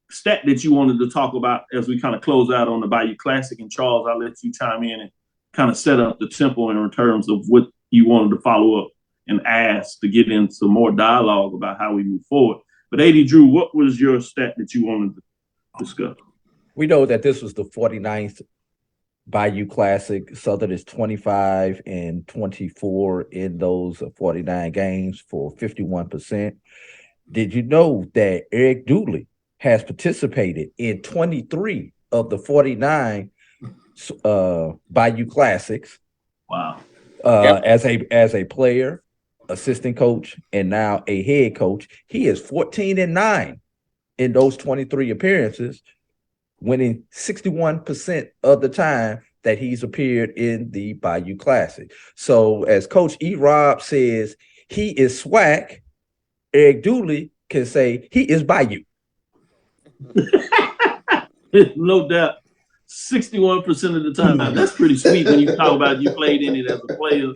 stat that you wanted to talk about as we kind of close out on the Bayou Classic. And Charles, I'll let you chime in and kind of set up the tempo in terms of what you wanted to follow up and ask to get into more dialogue about how we move forward. But AD Drew, what was your stat that you wanted to discuss? We know that this was the 49th Bayou Classic. Southern is 25-24 in those 49 games for 51%. Did you know that Eric Dooley has participated in 23 of the 49 Bayou Classics? Wow. As a player, assistant coach, and now a head coach. He is 14-9 in those 23 appearances, winning 61% of the time that he's appeared in the Bayou Classic. So as Coach E-Rob says, he is SWAC. Eric Dooley can say he is Bayou. No doubt. 61% of the time. Now, that's pretty sweet when you talk about you played in it as a player,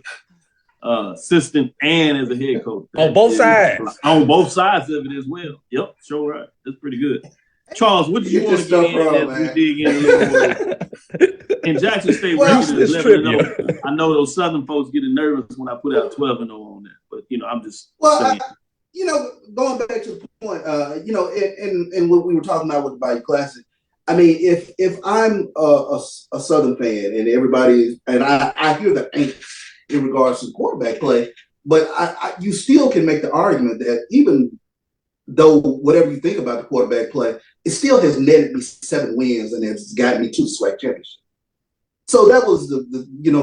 assistant, and as a head coach. On both sides. On both sides of it as well. Yep, sure right. That's pretty good. Charles, what did you want to get in as we dig in a little more? In Jackson State, I know those Southern folks getting nervous when I put out 12-0 on that, but I'm just saying. Going back to the point, and what we were talking about with the Bayou Classic. I mean, if I'm a Southern fan and everybody, and I hear the angst in regards to quarterback play, but you still can make the argument that even though whatever you think about the quarterback play, it still has netted me 7 wins and it's gotten me 2 SWAC championships. So that was the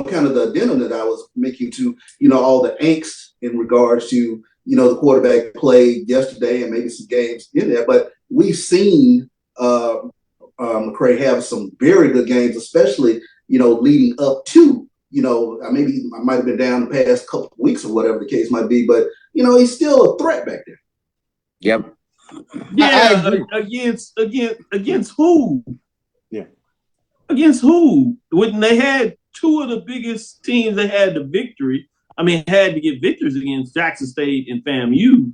kind of the addendum that I was making to, all the angst in regards to, the quarterback play yesterday and maybe some games in there. But we've seen McCray have some very good games, especially, leading up to, maybe I might have been down the past couple of weeks or whatever the case might be, but, he's still a threat back there. Yep. Yeah, against who? Yeah. Against who? When they had 2 of the biggest teams, they had the victory. Had to get victories against Jackson State and FAMU.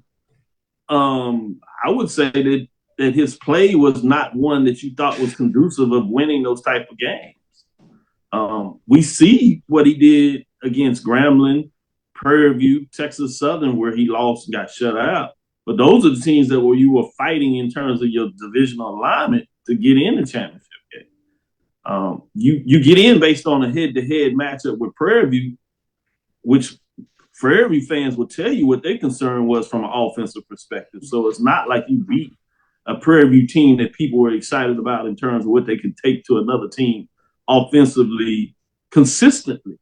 I would say that his play was not one that you thought was conducive of winning those type of games. We see what he did against Grambling, Prairie View, Texas Southern, where he lost and got shut out. But those are the teams that you were fighting in terms of your divisional alignment to get in the championship game. You get in based on a head-to-head matchup with Prairie View, which Prairie View fans will tell you what their concern was from an offensive perspective. So it's not like you beat a Prairie View team that people were excited about in terms of what they could take to another team offensively consistently.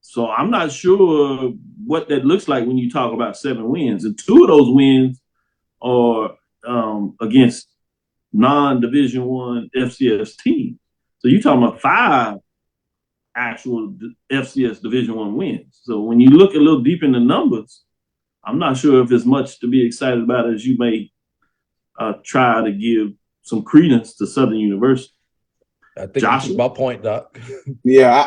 So I'm not sure what that looks like when you talk about 7 wins. And 2 of those wins are against non-Division I FCS teams. So you're talking about 5 actual FCS Division I wins. So when you look a little deep in the numbers, I'm not sure if there's much to be excited about as you may try to give some credence to Southern University. I think that's my point, Doc. Yeah,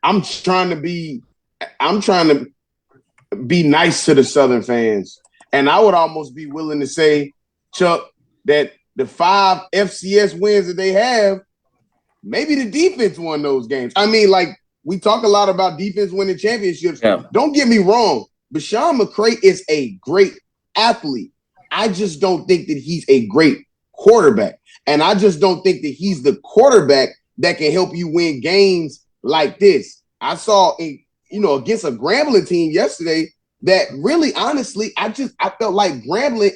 I'm trying to be nice to the Southern fans. And I would almost be willing to say, Chuck, that the 5 FCS wins that they have, maybe the defense won those games. We talk a lot about defense winning championships. Yeah. Don't get me wrong. Bashawn McCray is a great athlete. I just don't think that he's a great quarterback. And I just don't think that he's the quarterback that can help you win games like this. I saw against a Grambling team yesterday that really, honestly, I felt like Grambling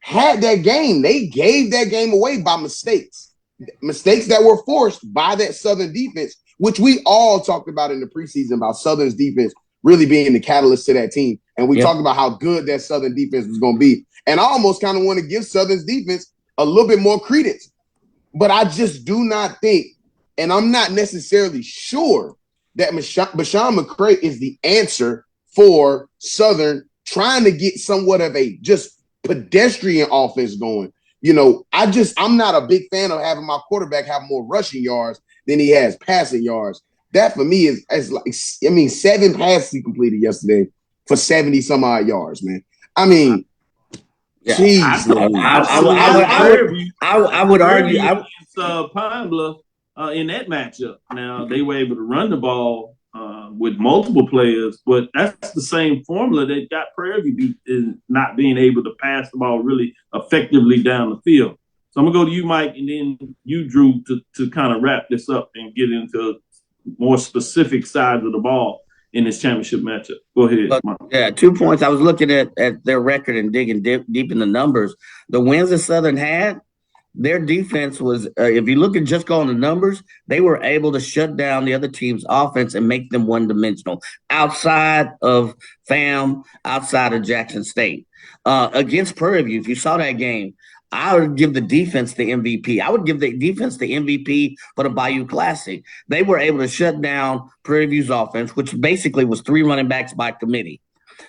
had that game. They gave that game away by mistakes that were forced by that Southern defense, which we all talked about in the preseason about Southern's defense really being the catalyst to that team. And we talked about how good that Southern defense was going to be. And I almost kind of want to give Southern's defense a little bit more credence. But I just do not think, and I'm not necessarily sure, that Bashawn McCray is the answer for Southern trying to get somewhat of a just pedestrian offense going. You know, I'm not a big fan of having my quarterback have more rushing yards than he has passing yards. That for me is like, 7 passes he completed yesterday for 70 some odd yards, man. I mean, jeez, I would argue against Pine Bluff in that matchup. Now they were able to run the ball with multiple players, but that's the same formula that got Prairie View is not being able to pass the ball really effectively down the field. So I'm gonna go to you, Mike, and then you, Drew, to kind of wrap this up and get into more specific sides of the ball in this championship matchup. Go ahead, Mike. Yeah, 2 points. I was looking at their record and digging deep in the numbers. The wins that Southern had, their defense was, if you look at just go on the numbers, they were able to shut down the other team's offense and make them one-dimensional outside of FAM, outside of Jackson State. Against Prairie View, if you saw that game, I would give the defense the MVP. I would give the defense the MVP for the Bayou Classic. They were able to shut down Prairie View's offense, which basically was 3 running backs by committee.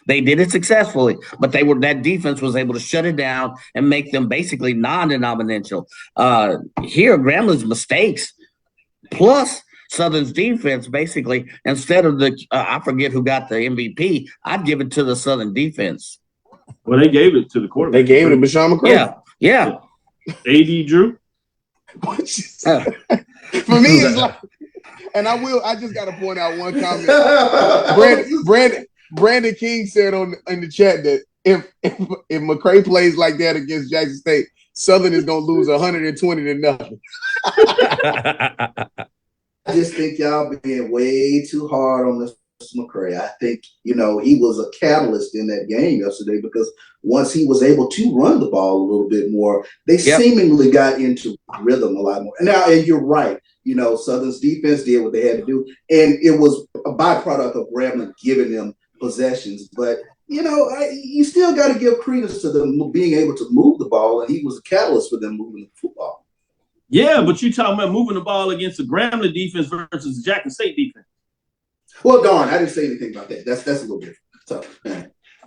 They did it successfully, but that defense was able to shut it down and make them basically non-denominational. Here, Gramblin's mistakes plus Southern's defense, basically, instead of I forget who got the MVP, I'd give it to the Southern defense. Well, they gave it to the quarterback. They gave it to Bashawn McCray. Yeah. AD Drew. For me, it's like, and I just got to point out one comment. Brandon King said in the chat that if McCray plays like that against Jackson State, Southern is going to lose 120-0. I just think y'all being way too hard on this McCray. I think, he was a catalyst in that game yesterday because once he was able to run the ball a little bit more, they seemingly got into rhythm a lot more. And you're right. Southern's defense did what they had to do, and it was a byproduct of Grambling giving them possessions. But, you still got to give credence to them being able to move the ball, and he was a catalyst for them moving the football. Yeah, but you're talking about moving the ball against the Grambling defense versus the Jackson State defense. Well, darn, I didn't say anything about that. That's a little different. So,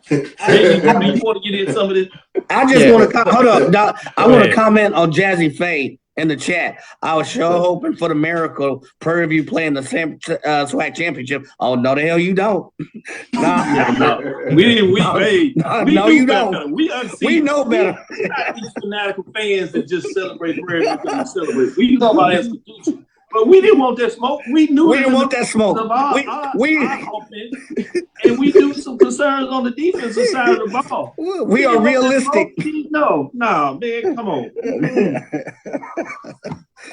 Hey, you want to get in some of this? I just want to hold up. Doc, I want to comment on Jazzy Faye in the chat. I was sure hoping for the miracle Prairie View playing the SWAC championship. Oh no, the hell you don't. No. We you don't. Better. We know better. We're not these fanatical fans that just celebrate Prairie View because we celebrate. We know about institution. But we didn't want that smoke. We knew we didn't want that smoke. Our offense, and we knew some concerns on the defensive side of the ball. We are realistic. No, man, come on.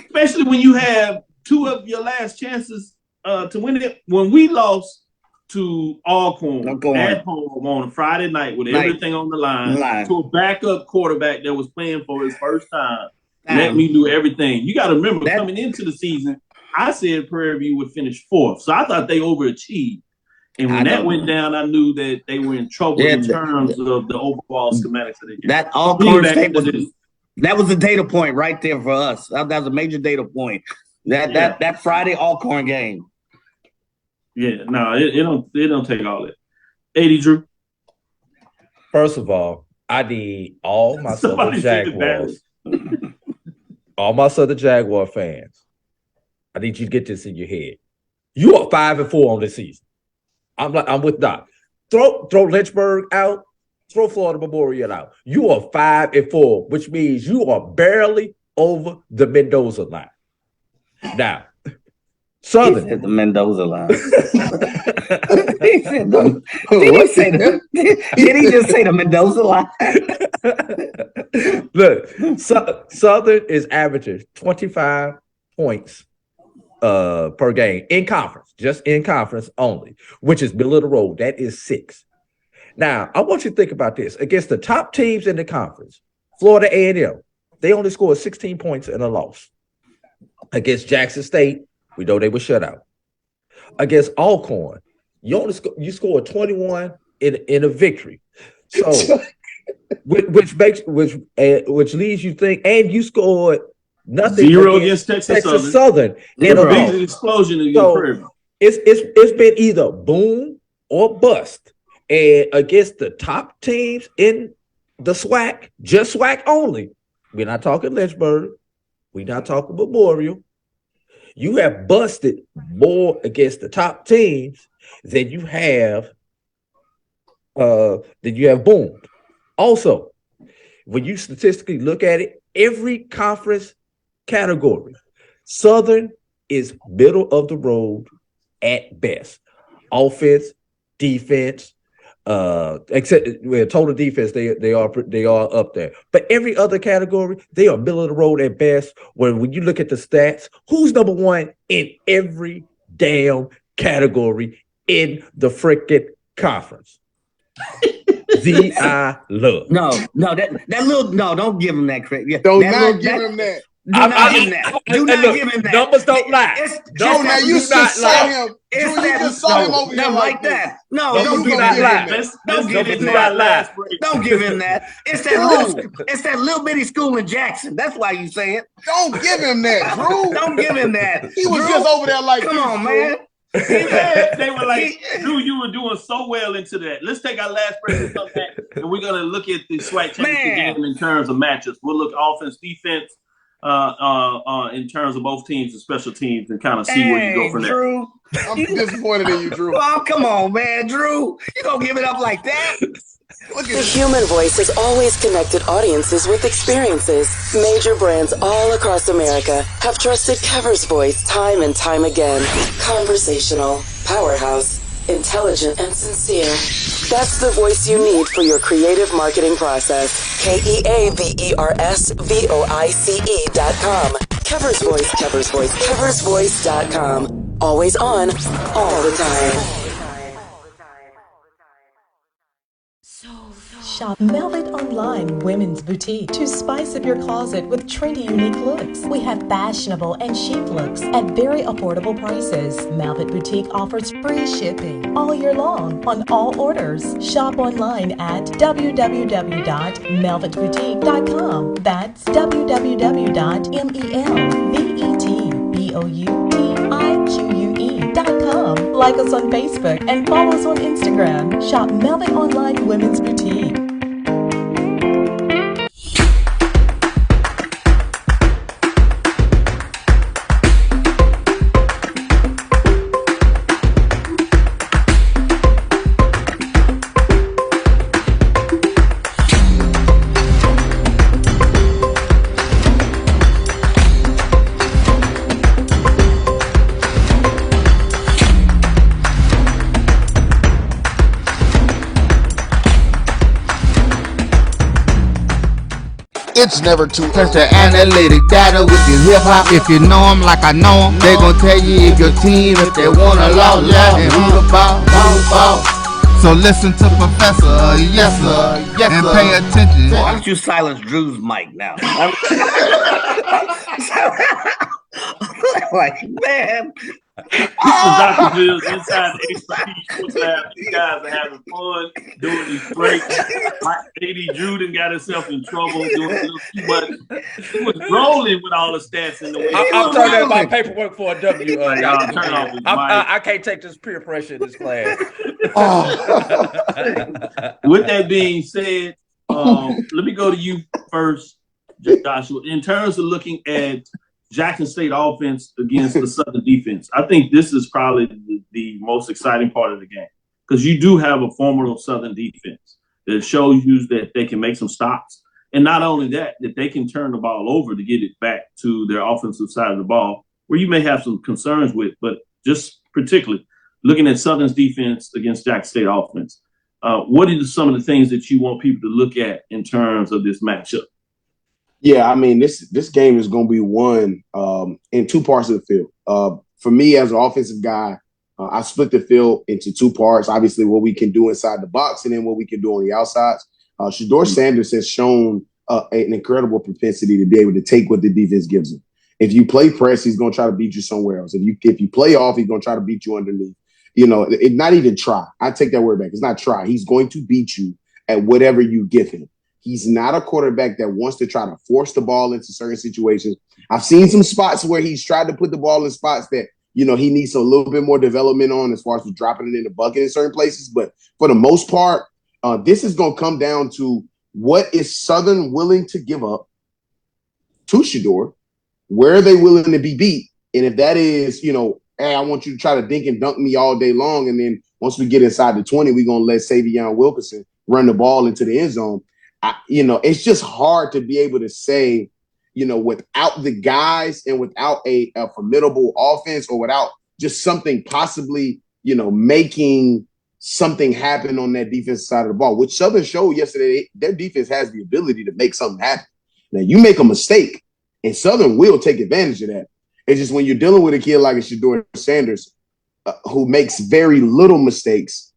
Especially when you have 2 of your last chances to win it. When we lost to Alcorn at home on a Friday night with everything on the line to a backup quarterback that was playing for his first time. Let me do everything. You got to remember, coming into the season, I said Prairie View would finish 4th. So I thought they overachieved. And when that went down, I knew that they were in trouble in terms of the overall schematics of the game. That Alcorn State that was a data point right there for us. That was a major data point. That Friday Alcorn game. Yeah, no, it don't take all that. 80 Drew. First of all, I need all my Southern Jaguars. All my Southern Jaguar fans, I need you to get this in your head. You are 5-4 on this season. I'm with Doc. Throw Lynchburg out. Throw Florida Memorial out. You are 5-4, which means you are barely over the Mendoza line. Now, Southern. He said the Mendoza line. Did he just say the Mendoza line? Look, Southern is averaging 25 points per game in conference, just in conference only, which is middle of the road. That is 6. Now, I want you to think about this. Against the top teams in the conference, Florida A&M, they only scored 16 points in a loss. Against Jackson State, we know they were shut out. Against Alcorn, you scored 21 in a victory. So, which leaves you think, and you scored nothing. 0 against Texas Southern. In a big explosion against Prairie. It's been either boom or bust. And against the top teams in the SWAC, just SWAC only. We're not talking Lynchburg. We're not talking Memorial. You have busted more against the top teams than you have boomed. Also, when you statistically look at it, every conference category, Southern is middle of the road at best. Offense, defense, except with total defense, they are up there. But every other category, they are middle of the road at best. When you look at the stats, who's number one in every damn category in the freaking conference? Z.I. Love. No, that little don't give him that credit. Yeah, Do not give him that. Do not give him that. Do not give him that. Numbers don't lie. Drew, now you just saw him. Drew, you just saw him over here like that. No, don't give him that. Don't give him that. Don't give him that. It's that little bitty school in Jackson. That's why you say it. Don't give him that, Drew. Don't give him that. He was just over there like, come on, man. They were like, Drew, you were doing so well into that. Let's take our last break and come back, and we're gonna look at the SWAC championship game in terms of matchups. We'll look offense, defense, in terms of both teams and special teams, and kind of see where you go from there. Drew, I'm disappointed in you, Drew. Oh, come on, man, Drew. You gonna give it up like that? The human voice has always connected audiences with experiences. Major brands all across America have trusted Kever's voice time and time again. Conversational, powerhouse, intelligent, and sincere. That's the voice you need for your creative marketing process. KeaversVoice.com. Kever's Voice, Kever's Voice, KeversVoice.com. Always on, all the time. Shop Velvet Online Women's Boutique to spice up your closet with trendy, unique looks. We have fashionable and chic looks at very affordable prices. Velvet Boutique offers free shipping all year long on all orders. Shop online at www.melvetboutique.com. That's www.melvetboutique.com. Like us on Facebook and follow us on Instagram. Shop Velvet Online Women's Boutique. It's never too early. The analytic data with your hip hop. If you know them like I know them, they gon' tell you if your team, if they wanna lose, and who the ball. So listen to Professor, yes sir, and pay attention. Why don't you silence Drew's mic now? Like, man. This is Dr. Bill's inside the HBCU Sports Lab. These guys are having fun doing these breaks. AD Drew done got himself in trouble doing a little too much. He was rolling with all the stats in the way. I'm turning my paperwork for a W. Turn off his mic. I can't take this peer pressure in this class. With that being said, let me go to you first, Joshua. In terms of looking at Jackson State offense against the Southern defense, I think this is probably the most exciting part of the game, because you do have a formidable Southern defense that shows you that they can make some stops. And not only that, that they can turn the ball over to get it back to their offensive side of the ball, where you may have some concerns with, but just particularly looking at Southern's defense against Jackson State offense. What are some of the things that you want people to look at in terms of this matchup? Yeah, I mean, this game is going to be won in two parts of the field. For me, as an offensive guy, I split the field into two parts. Obviously, what we can do inside the box and then what we can do on the outsides. Shador Sanders has shown an incredible propensity to be able to take what the defense gives him. If you play press, he's going to try to beat you somewhere else. If you play off, he's going to try to beat you underneath. You know, not even try. I take that word back. It's not try. He's going to beat you at whatever you give him. He's not a quarterback that wants to try to force the ball into certain situations. I've seen some spots where he's tried to put the ball in spots that, you know, he needs a little bit more development on as far as dropping it in the bucket in certain places. But for the most part, this is going to come down to what is Southern willing to give up to Shador? Where are they willing to be beat? And if that is, hey, I want you to try to dink and dunk me all day long, and then once we get inside the 20, we're going to let Savion Wilkerson run the ball into the end zone. It's just hard to be able to say, without the guys and without a formidable offense, or without just something possibly, making something happen on that defensive side of the ball, which Southern showed yesterday. Their defense has the ability to make something happen. Now, you make a mistake, and Southern will take advantage of that. It's just when you're dealing with a kid like a Shador Sanders, who makes very little mistakes,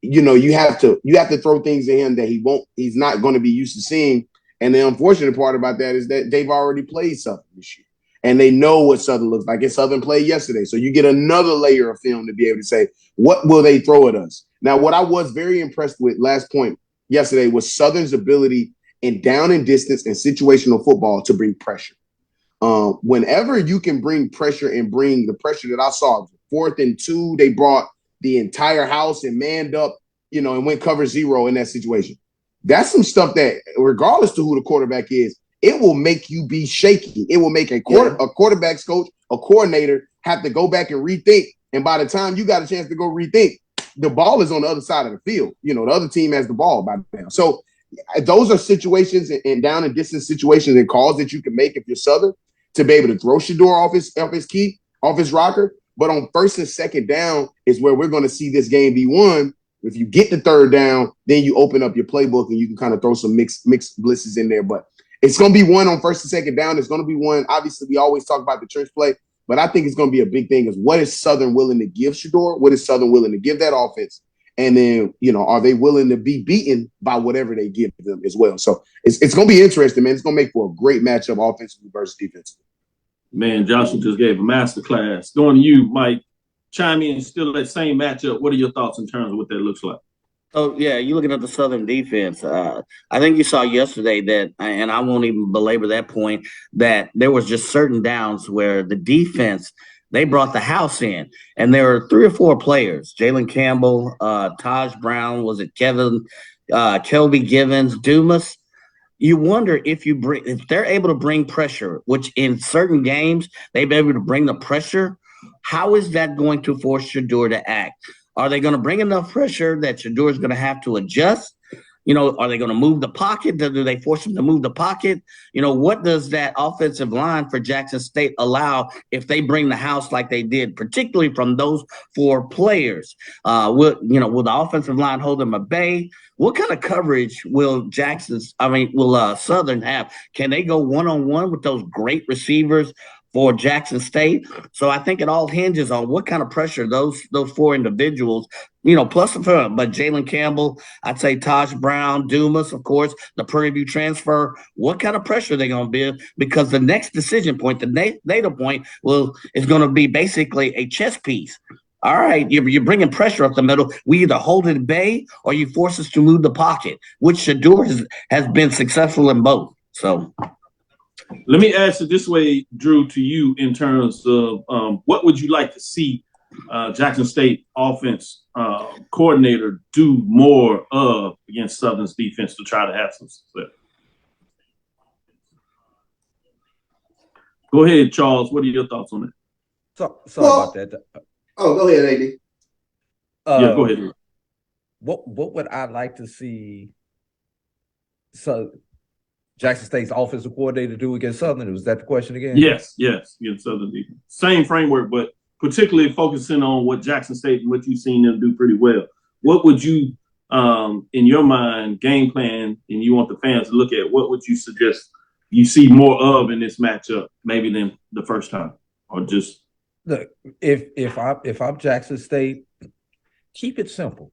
you have to throw things at him that he's not going to be used to seeing. And the unfortunate part about that is that they've already played Southern this year, and they know what Southern looks like. And Southern played yesterday. So you get another layer of film to be able to say, what will they throw at us? Now, what I was very impressed with, last point yesterday, was Southern's ability in down and distance and situational football to bring pressure. Whenever you can bring pressure and bring the pressure that I saw, 4th and 2, they brought the entire house and manned up, and went cover 0 in that situation. That's some stuff that, regardless to who the quarterback is, it will make you be shaky. It will make a quarterback's coach, a coordinator, have to go back and rethink. And by the time you got a chance to go rethink, the ball is on the other side of the field. The other team has the ball by now. So those are situations and down and distance situations and calls that you can make if you're Southern, to be able to throw Shador off his rocker. But on 1st and 2nd down is where we're going to see this game be won. If you get the 3rd down, then you open up your playbook and you can kind of throw some mixed blitzes in there. But it's going to be one on 1st and 2nd down. It's going to be one. Obviously, we always talk about the trench play, but I think it's going to be a big thing is what is Southern willing to give Shador? What is Southern willing to give that offense? And then, are they willing to be beaten by whatever they give them as well? So it's going to be interesting, man. It's going to make for a great matchup offensively versus defensively. Man, Joshua just gave a masterclass. Going to you, Mike. Chime in, still that same matchup. What are your thoughts in terms of what that looks like? Oh, yeah, you're looking at the Southern defense. I think you saw yesterday that, and I won't even belabor that point, that there was just certain downs where the defense, they brought the house in. And there were 3 or 4 players, Jalen Campbell, Taj Brown, was it Kevin, Kelby Givens, Dumas. You wonder if they're able to bring pressure, which in certain games, they've been able to bring the pressure. How is that going to force Shador to act? Are they going to bring enough pressure that Shador is going to have to adjust? Are they going to move the pocket? Do they force him to move the pocket? What does that offensive line for Jackson State allow if they bring the house like they did, particularly from those 4 players? Will the offensive line hold them at bay? What kind of coverage will Southern have? Can they go one-on-one with those great receivers for Jackson State? So I think it all hinges on what kind of pressure those 4 individuals, plus but Jalen Campbell, I'd say Taj Brown, Dumas, of course, the Prairie View transfer, what kind of pressure are they going to be? Because the next decision point, the data point is going to be basically a chess piece. All right, you're bringing pressure up the middle. We either hold it at bay or you force us to move the pocket, which Shador has been successful in both. So let me ask it this way, Drew, to you in terms of what would you like to see Jackson State offense coordinator do more of against Southern's defense to try to have some success? Go ahead, Charles. What are your thoughts on that? Sorry about that. Go ahead, AD. Yeah, go ahead. What would I like to see? So Jackson State's offensive coordinator do against Southern? Was that the question again? Yes, against Southern defense. Same framework, but particularly focusing on what Jackson State and what you've seen them do pretty well. What would you, in your mind, game plan, and you want the fans to look at, what would you suggest you see more of in this matchup, maybe than the first time, or just? Look, if I'm Jackson State, keep it simple.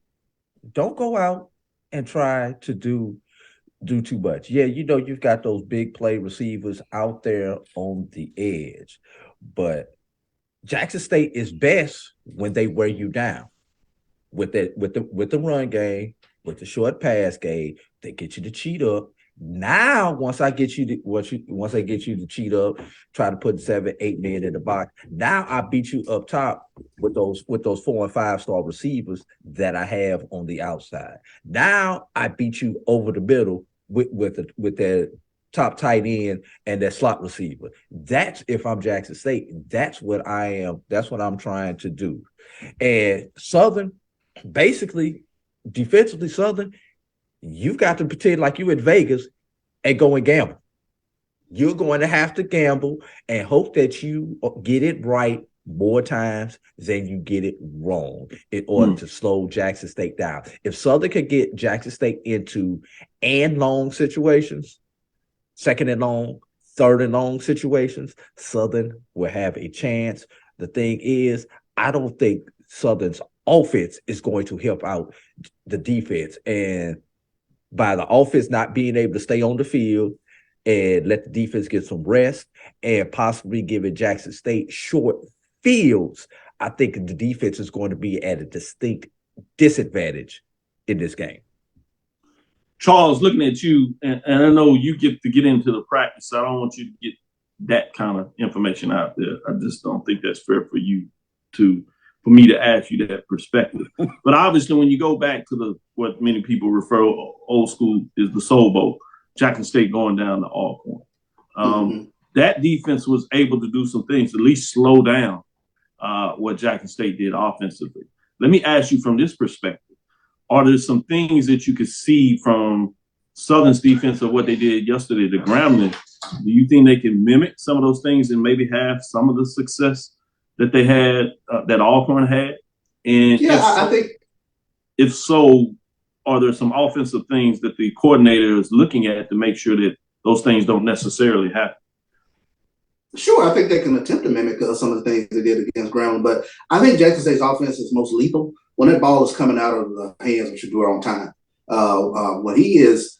Don't go out and try to do too much. Yeah, you've got those big play receivers out there on the edge, but Jackson State is best when they wear you down with the run game, with the short pass game. They get you to cheat up. Now, once I get you to cheat up, try to put 7-8 men in the box. Now I beat you up top with those 4 and 5 star receivers that I have on the outside. Now I beat you over the middle with their top tight end and their slot receiver. That's if I'm Jackson State. That's what I am. That's what I'm trying to do. And Southern, basically, defensively, Southern, you've got to pretend like you in Vegas and go and gamble. You're going to have to gamble and hope that you get it right more times than you get it wrong in order to slow Jackson State down. If Southern could get Jackson State into and long situations, second and long, third and long situations, Southern will have a chance. The thing is, I don't think Southern's offense is going to help out the defense. And by the offense not being able to stay on the field and let the defense get some rest and possibly giving Jackson State short fields, I think the defense is going to be at a distinct disadvantage in this game. Charles, looking at you, and I know you get to get into the practice, so I don't want you to get that kind of information out there. I just don't think that's fair for you for me to ask you that perspective. But obviously, when you go back to what many people refer old school is the Soul Bowl, Jackson State going down to Alcorn. That defense was able to do some things, at least slow down what Jackson State did offensively. Let me ask you from this perspective. Are there some things that you could see from Southern's defense of what they did yesterday to Grambling? Do you think they can mimic some of those things and maybe have some of the success that they had, that Alcorn had? And I think. If so, are there some offensive things that the coordinator is looking at to make sure that those things don't necessarily happen? Sure, I think they can attempt to mimic some of the things they did against Grambling, but I think Jackson State's offense is most lethal when that ball is coming out of the hands of Shedeur on time. When he is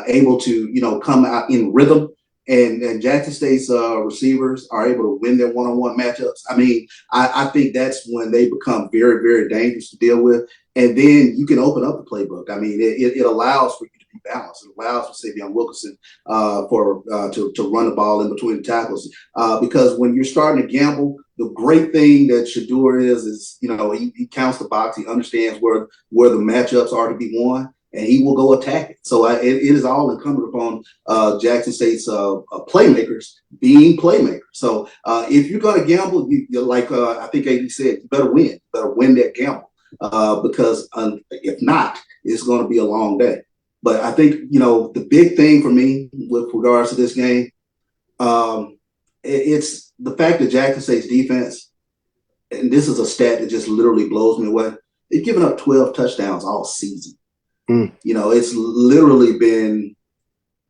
able to, come out in rhythm, and Jackson State's receivers are able to win their one-on-one matchups. I mean, I think that's when they become very, very dangerous to deal with. And then you can open up the playbook. I mean, it allows for you to be balanced. It allows for Savion Wilkerson to run the ball in between the tackles. Because when you're starting to gamble, the great thing that Shedeur is he counts the box. He understands where the matchups are to be won, and he will go attack it. So it is all incumbent upon Jackson State's playmakers being playmakers. So if you're going to gamble, I think AD said, you better win. You better win that gamble because if not, it's going to be a long day. But I think, the big thing for me with regards to this game, it's the fact that Jackson State's defense, and this is a stat that just literally blows me away, they've given up 12 touchdowns all season. It's literally been,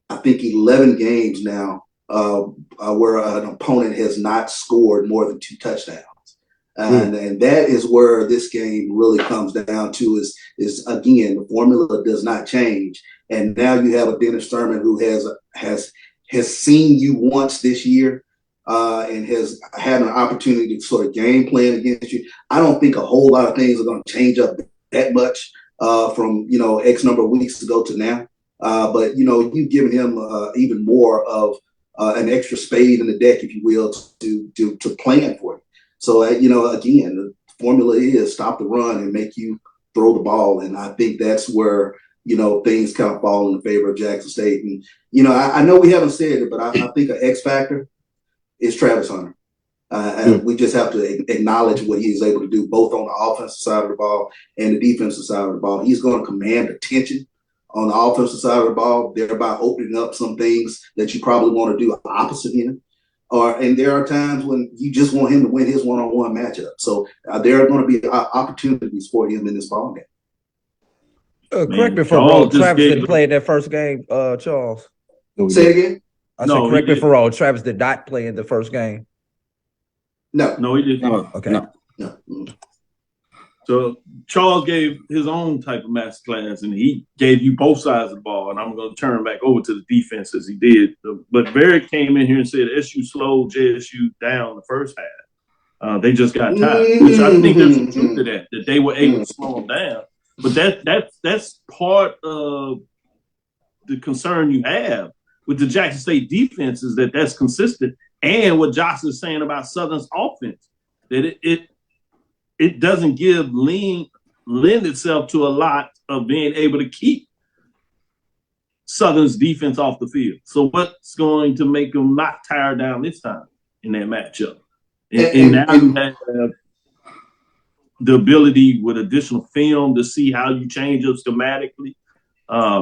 I think, 11 games now where an opponent has not scored more than 2 touchdowns. And that is where this game really comes down to is again, the formula does not change. And now you have a Dennis Thurman who has seen you once this year and has had an opportunity to sort of game plan against you. I don't think a whole lot of things are going to change up that much from X number of weeks ago to now. But you've given him even more of an extra spade in the deck, if you will, to plan for it. So, again, the formula is stop the run and make you throw the ball. And I think that's where, things kind of fall in the favor of Jackson State. And, I know we haven't said it, but I think an X factor is Travis Hunter. And we just have to acknowledge what he is able to do both on the offensive side of the ball and the defensive side of the ball. He's going to command attention on the offensive side of the ball, thereby opening up some things that you probably want to do opposite him. And there are times when you just want him to win his one-on-one matchup. So there are going to be opportunities for him in this ball game. Correct me if I'm wrong. Travis didn't play in that first game, Charles. Say it again? I said correct me if I'm wrong. Travis did not play in the first game. No, he didn't. Okay. No. So Charles gave his own type of master class, and he gave you both sides of the ball. And I'm going to turn back over to the defense as he did. But Barrett came in here and said SU slowed JSU down the first half. They just got tired, which I think there's some truth to that they were able to slow them down. But that's part of the concern you have with the Jackson State defense is that that's consistent. And what Josh is saying about Southern's offense, that it doesn't lend itself to a lot of being able to keep Southern's defense off the field. So what's going to make them not tire down this time in that matchup? And now you have the ability with additional film to see how you change up schematically.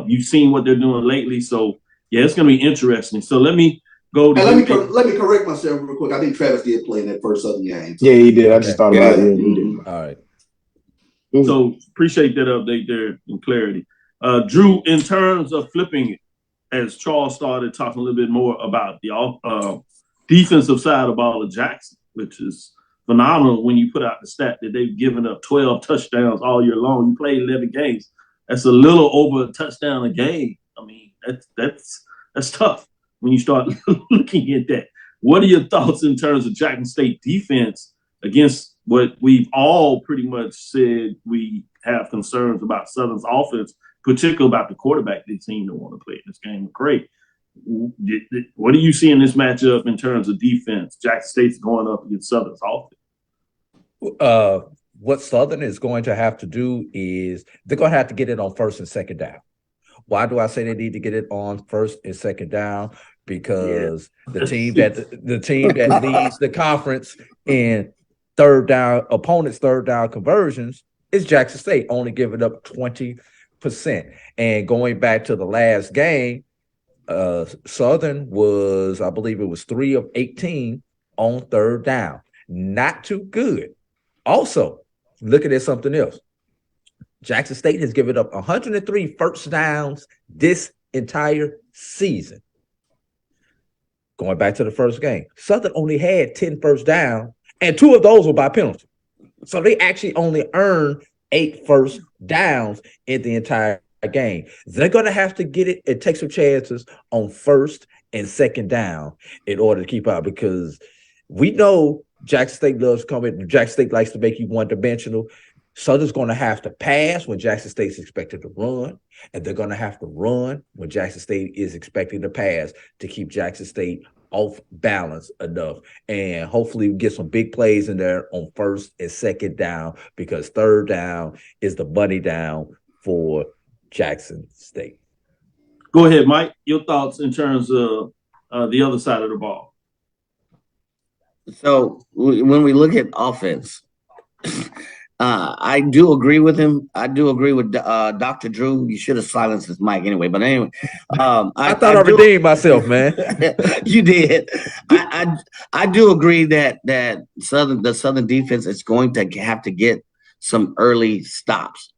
You've seen what they're doing lately. So, yeah, it's going to be interesting. So let me go to... Let me correct myself real quick. I think Travis did play in that first Southern game. Yeah, he did. I just thought about it. Yeah, he did. All right. So appreciate that update there and clarity. Drew, in terms of flipping it, as Charles started talking a little bit more about the defensive side of ball of Jackson, which is phenomenal when you put out the stat that they've given up 12 touchdowns all year long. You played 11 games. That's a little over a touchdown a game. I mean, that's tough when you start looking at that. What are your thoughts in terms of Jackson State defense against what we've all pretty much said we have concerns about Southern's offense, particularly about the quarterback they seem to want to play in this game? Great. What do you see in this matchup in terms of defense? Jackson State's going up against Southern's offense. What Southern is going to have to do is they're going to have to get it on first and second down. Why do I say they need to get it on first and second down? Because the team that leads the conference in opponents' third down conversions is Jackson State, only giving up 20%. And going back to the last game, Southern was, I believe it was 3 of 18 on third down. Not too good. Also, looking at something else, Jackson State has given up 103 first downs this entire season. Going back to the first game, Southern only had 10 first downs, and 2 of those were by penalty. So they actually only earned 8 first downs in the entire game. They're going to have to get it and take some chances on first and second down in order to keep out, because we know Jackson State loves coming. Jackson State likes to make you one-dimensional. Southern's going to have to pass when Jackson State's expected to run, and they're going to have to run when Jackson State is expecting to pass to keep Jackson State off balance enough. And hopefully we get some big plays in there on first and second down, because third down is the money down for Jackson State. Go ahead, Mike. Your thoughts in terms of the other side of the ball. So when we look at offense, I do agree with him. I do agree with Dr. Drew. You should have silenced his mic anyway. But anyway, I thought I redeemed myself, man. You did. I do agree that the Southern defense is going to have to get some early stops.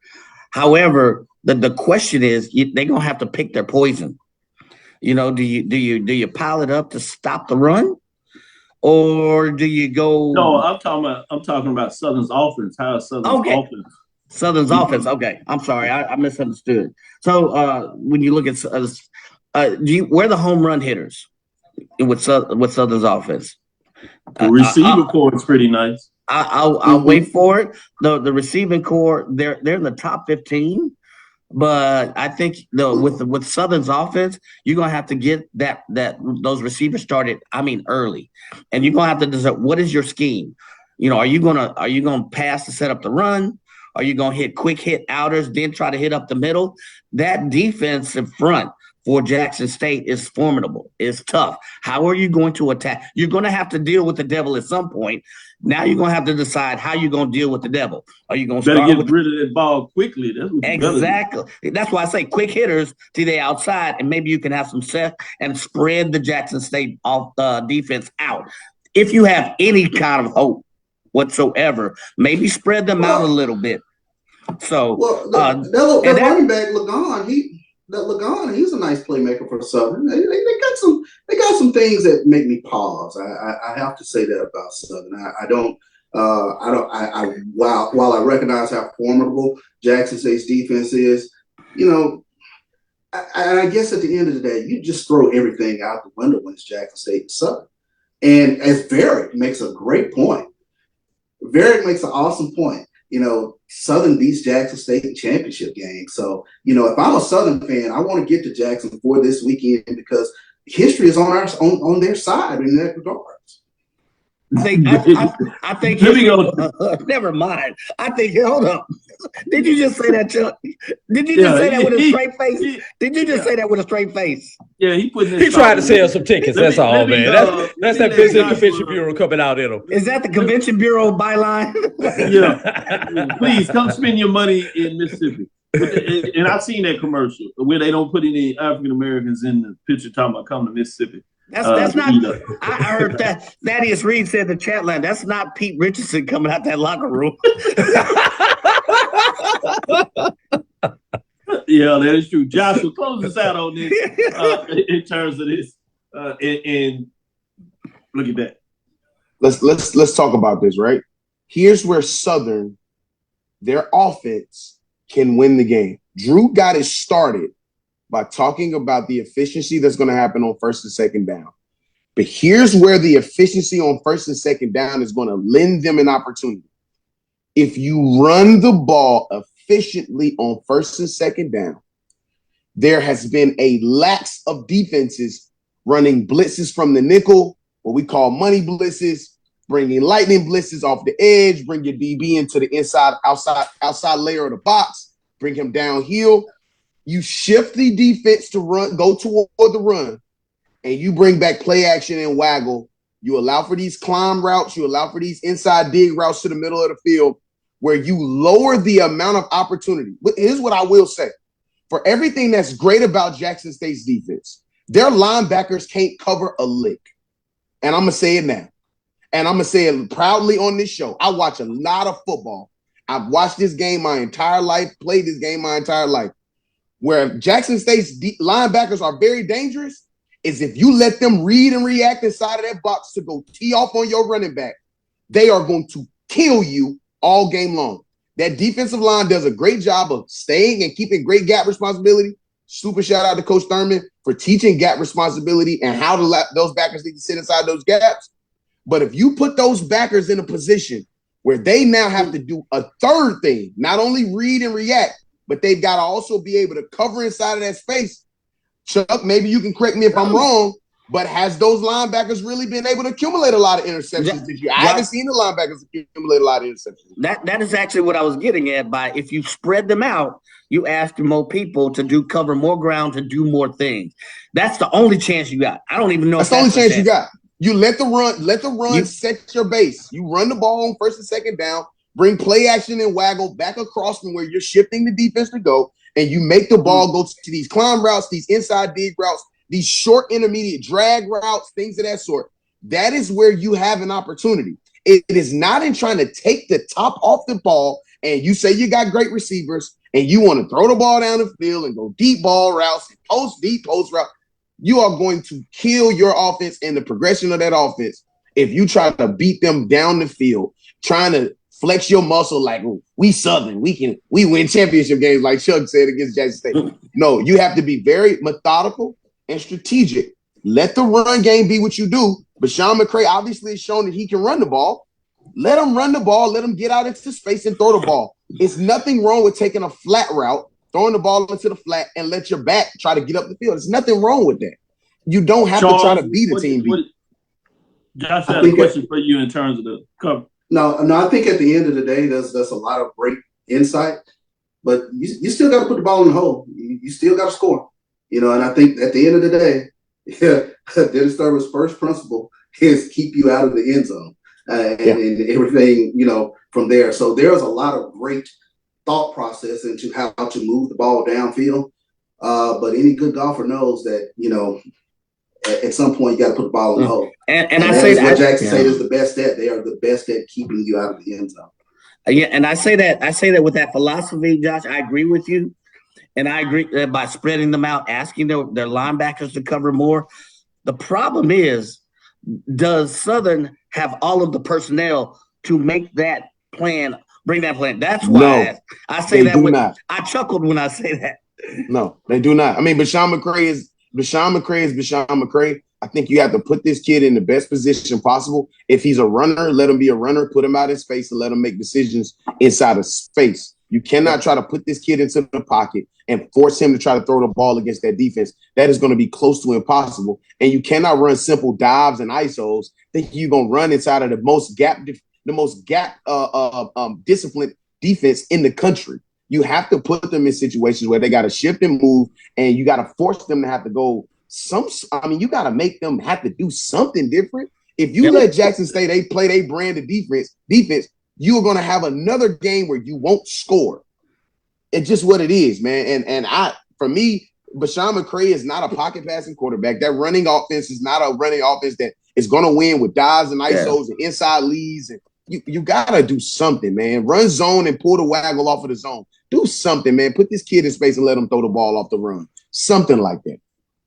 However, the question is, they're gonna have to pick their poison. You know, do you pile it up to stop the run? Or do you go? No, I'm talking about Southern's offense. How is Southern's offense? Southern's offense. Okay, I'm sorry, I misunderstood. So when you look at, where are the home run hitters with Southern's offense? The receiver core is pretty nice. I'll wait for it. The receiving core, they're in the top 15. But I think with Southern's offense, you're gonna have to get those receivers started. I mean, early, and you're gonna have to decide what is your scheme. You know, are you gonna pass to set up the run? Are you gonna hit quick hit outers, then try to hit up the middle? That defensive front for Jackson State is formidable. It's tough. How are you going to attack? You're gonna have to deal with the devil at some point. Now you're gonna have to decide how you're gonna deal with the devil. Are you gonna get rid of that ball quickly? That's what exactly. That's why I say quick hitters to the outside, and maybe you can have some set and spread the Jackson State defense out. If you have any kind of hope whatsoever, maybe spread them out a little bit. So, the running back Lagon, he's a nice playmaker for Southern. They got some things that make me pause. I have to say that about Southern. While I recognize how formidable Jackson State's defense is, you know, I guess at the end of the day, you just throw everything out the window when it's Jackson State and Southern. And as Varick makes a great point, Varick makes an awesome point. You know, Southern beats Jackson State in championship game. So, you know, if I'm a Southern fan, I want to get to Jackson for this weekend because history is on their side in that regards. I think. Let me go. Never mind. I think. Hold up. Did you just say that, Chuck? Did you just say that with a straight face? Did you just say that with a straight face? Yeah, he tried to sell some tickets. That's all, man. That's that Business Convention Bureau coming out in him. Is that the Convention Bureau byline? Yeah. Please come spend your money in Mississippi. And I've seen that commercial where they don't put any African Americans in the picture talking about coming to Mississippi. That's not. I heard that Thaddeus Reed said in the chat line. That's not Pete Richardson coming out that locker room. Yeah, that is true. Joshua, close us out on this in terms of this. And look at that. Let's talk about this, right? Here's where Southern, their offense, can win the game. Drew got it started by talking about the efficiency that's going to happen on first and second down. But here's where the efficiency on first and second down is going to lend them an opportunity. If you run the ball efficiently on first and second down, there has been a lax of defenses running blitzes from the nickel, what we call money blitzes, bringing lightning blitzes off the edge, bring your DB into the outside layer of the box, bring him downhill. You shift the defense to run, go toward the run, and you bring back play action and waggle. You allow for these climb routes. You allow for these inside dig routes to the middle of the field where you lower the amount of opportunity. But here's what I will say. For everything that's great about Jackson State's defense, their linebackers can't cover a lick. And I'm going to say it now. And I'm going to say it proudly on this show. I watch a lot of football. I've watched this game my entire life, played this game my entire life. Where Jackson State's linebackers are very dangerous is if you let them read and react inside of that box to go tee off on your running back, they are going to kill you all game long. That defensive line does a great job of staying and keeping great gap responsibility. Super shout out to Coach Thurman for teaching gap responsibility and how those backers need to sit inside those gaps. But if you put those backers in a position where they now have to do a third thing, not only read and react, but they've got to also be able to cover inside of that space. Chuck, maybe you can correct me if I'm wrong, but has those linebackers really been able to accumulate a lot of interceptions this year? I haven't seen the linebackers accumulate a lot of interceptions. That is actually what I was getting at. By if you spread them out, you ask more people to cover more ground, to do more things. That's the only chance you got. I don't even know. That's the only chance you got. You let the run set your base. You run the ball on first and second down, bring play action and waggle back across from where you're shifting the defense to go, and you make the ball go to these climb routes, these inside dig routes, these short intermediate drag routes, things of that sort. That is where you have an opportunity. It is not in trying to take the top off the ball and you say you got great receivers and you want to throw the ball down the field and go deep ball routes and deep post route. You are going to kill your offense and the progression of that offense if you try to beat them down the field, trying to flex your muscle like, oh, we Southern, we win championship games like Chuck said against Jackson State. No, you have to be very methodical and strategic. Let the run game be what you do. But Sean McCray obviously has shown that he can run the ball. Let him run the ball. Let him get out into space and throw the ball. It's nothing wrong with taking a flat route, throwing the ball into the flat, and let your back try to get up the field. There's nothing wrong with that. You don't have to try to beat a team. Josh, I have a question for you in terms of the cover. No, I think at the end of the day, there's a lot of great insight, but you still got to put the ball in the hole. You still got to score, and I think at the end of the day, Dennis Thurman's first principle is keep you out of the end zone and everything, from there. So there's a lot of great thought process into how to move the ball downfield. But any good golfer knows that, at some point you got to put the ball in the hole. And I say that Jackson State is the best at. They are the best at keeping you out of the end zone. Yeah, and I say that with that philosophy, Josh. I agree with you, and I agree that by spreading them out, asking their linebackers to cover more. The problem is, does Southern have all of the personnel to make that plan, bring that plan? That's why I say that. I chuckled when I say that. No, they do not. I mean, Bashawn McCray is Bashawn McCray. I think you have to put this kid in the best position possible. If he's a runner, let him be a runner, put him out in space and let him make decisions inside of space. You cannot try to put this kid into the pocket and force him to try to throw the ball against that defense. That is going to be close to impossible. And you cannot run simple dives and ISOs thinking you're going to run inside of the most gap disciplined defense in the country. You have to put them in situations where they got to shift and move, and you got to force them to have to go you got to make them have to do something different. If you let Jackson State play their brand of defense, you're going to have another game where you won't score. It's just what it is, man. And for me, Bashawn McCray is not a pocket passing quarterback. That running offense is not a running offense that is going to win with dives and ISOs and inside leads. And you got to do something, man. Run zone and pull the waggle off of the zone. Do something, man. Put this kid in space and let him throw the ball off the run. Something like that.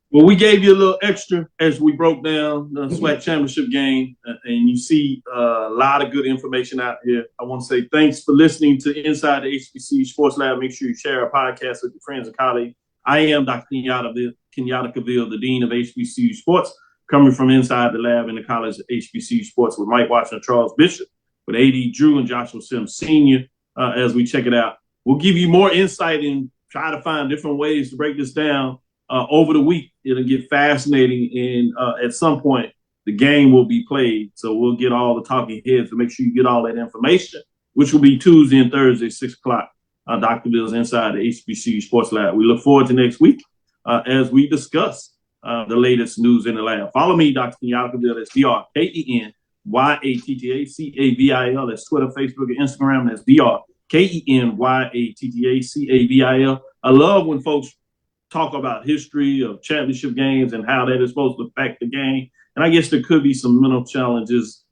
Well, we gave you a little extra as we broke down the SWAC championship game, and you see a lot of good information out here. I want to say thanks for listening to Inside the HBCU Sports Lab. Make sure you share our podcast with your friends and colleagues. I am Dr. Kenyatta Cavil, the Dean of HBCU Sports, coming from inside the lab in the College of HBCU Sports with Mike Watson and Charles Bishop, with A.D. Drew and Joshua Sims Sr. As we check it out. We'll give you more insight and try to find different ways to break this down over the week. It'll get fascinating, and at some point, the game will be played. So we'll get all the talking heads to make sure you get all that information, which will be Tuesday and Thursday, 6 o'clock. Dr. Bill's Inside the HBCU Sports Lab. We look forward to next week as we discuss the latest news in the lab. Follow me, Dr. Kenyatta Cavil. That's DrKenyattacavil. That's Twitter, Facebook, and Instagram. That's DrKenyattacavil. I love when folks talk about history of championship games and how that is supposed to affect the game. And I guess there could be some mental challenges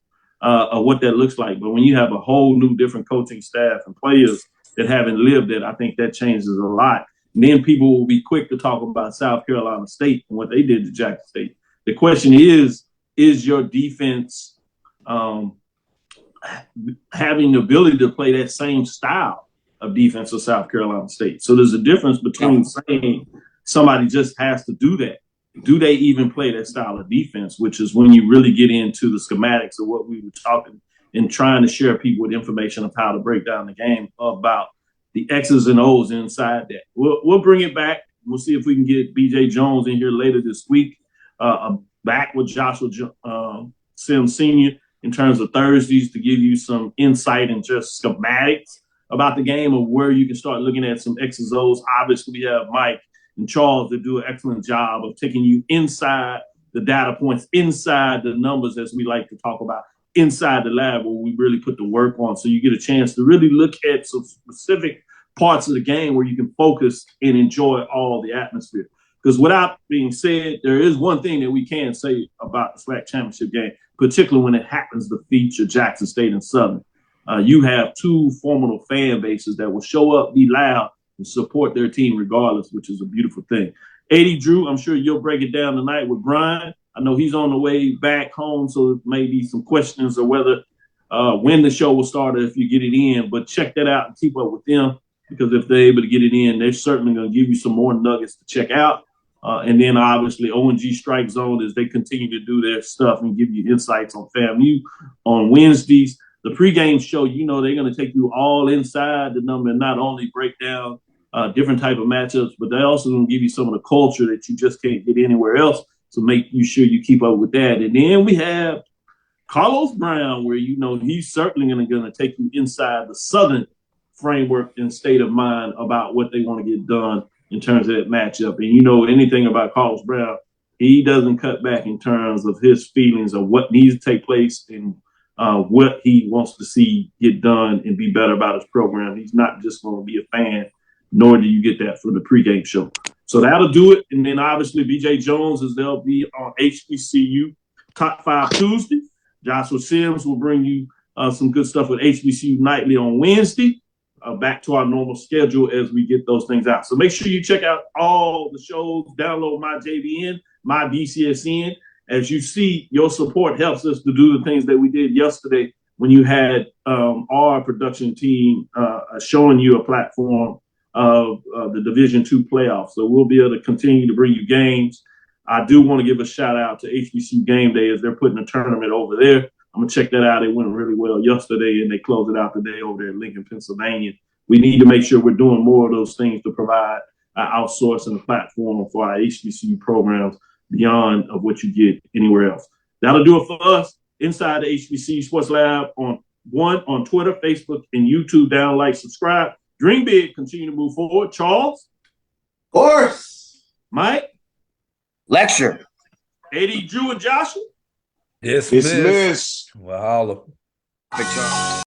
of what that looks like. But when you have a whole new different coaching staff and players that haven't lived it, I think that changes a lot. And then people will be quick to talk about South Carolina State and what they did to Jackson State. The question is your defense having the ability to play that same style of defense of South Carolina State? So there's a difference between saying somebody just has to do that. Do they even play that style of defense, which is when you really get into the schematics of what we were talking and trying to share people with information of how to break down the game about the X's and O's inside that. We'll bring it back. We'll see if we can get BJ Jones in here later this week, back with Joshua Sims Sr. in terms of Thursdays to give you some insight and just schematics about the game of where you can start looking at some X's and O's. Obviously, we have Mike and Charles that do an excellent job of taking you inside the data points, inside the numbers, as we like to talk about, inside the lab where we really put the work on. So you get a chance to really look at some specific parts of the game where you can focus and enjoy all the atmosphere. Because without being said, there is one thing that we can say about the SWAC championship game, particularly when it happens to feature Jackson State and Southern. You have two formidable fan bases that will show up, be loud, and support their team regardless, which is a beautiful thing. A.D. Drew, I'm sure you'll break it down tonight with Brian. I know he's on the way back home, so maybe some questions or whether when the show will start or if you get it in. But check that out and keep up with them, because if they're able to get it in, they're certainly going to give you some more nuggets to check out. And then obviously O&G Strike Zone as they continue to do their stuff and give you insights on FAMU on Wednesdays. The pregame show, you know, they're going to take you all inside the number and not only break down different type of matchups, but they're also going to give you some of the culture that you just can't get anywhere else. So make you sure you keep up with that. And then we have Carlos Brown, where, you know, he's certainly going to take you inside the Southern framework and state of mind about what they want to get done in terms of that matchup. And you know anything about Carlos Brown, he doesn't cut back in terms of his feelings of what needs to take place and what he wants to see get done and be better about his program. He's not just going to be a fan, nor do you get that from the pregame show. So that'll do it. And then obviously BJ Jones, as they'll be on HBCU Top 5 Tuesday. Joshua Sims will bring you some good stuff with HBCU Nightly on Wednesday. Back to our normal schedule as we get those things out. So make sure you check out all the shows, download my JVN, my BCSN. As you see, your support helps us to do the things that we did yesterday when you had our production team showing you a platform of the Division II playoffs. So we'll be able to continue to bring you games. I do want to give a shout out to HBCU Game Day as they're putting a tournament over there. I'm going to check that out. It went really well yesterday, and they closed it out today over there in Lincoln, Pennsylvania, we need to make sure we're doing more of those things to provide outsourcing the platform for our HBCU programs beyond of what you get anywhere else. That'll do it for us inside the HBCU Sports Lab on Twitter, Facebook, and YouTube. Down, like, subscribe. Dream big, continue to move forward. Charles? Of course. Mike? Lecture. AD, Drew, and Joshua? Dismiss. Dismiss. Well, holla. Good job.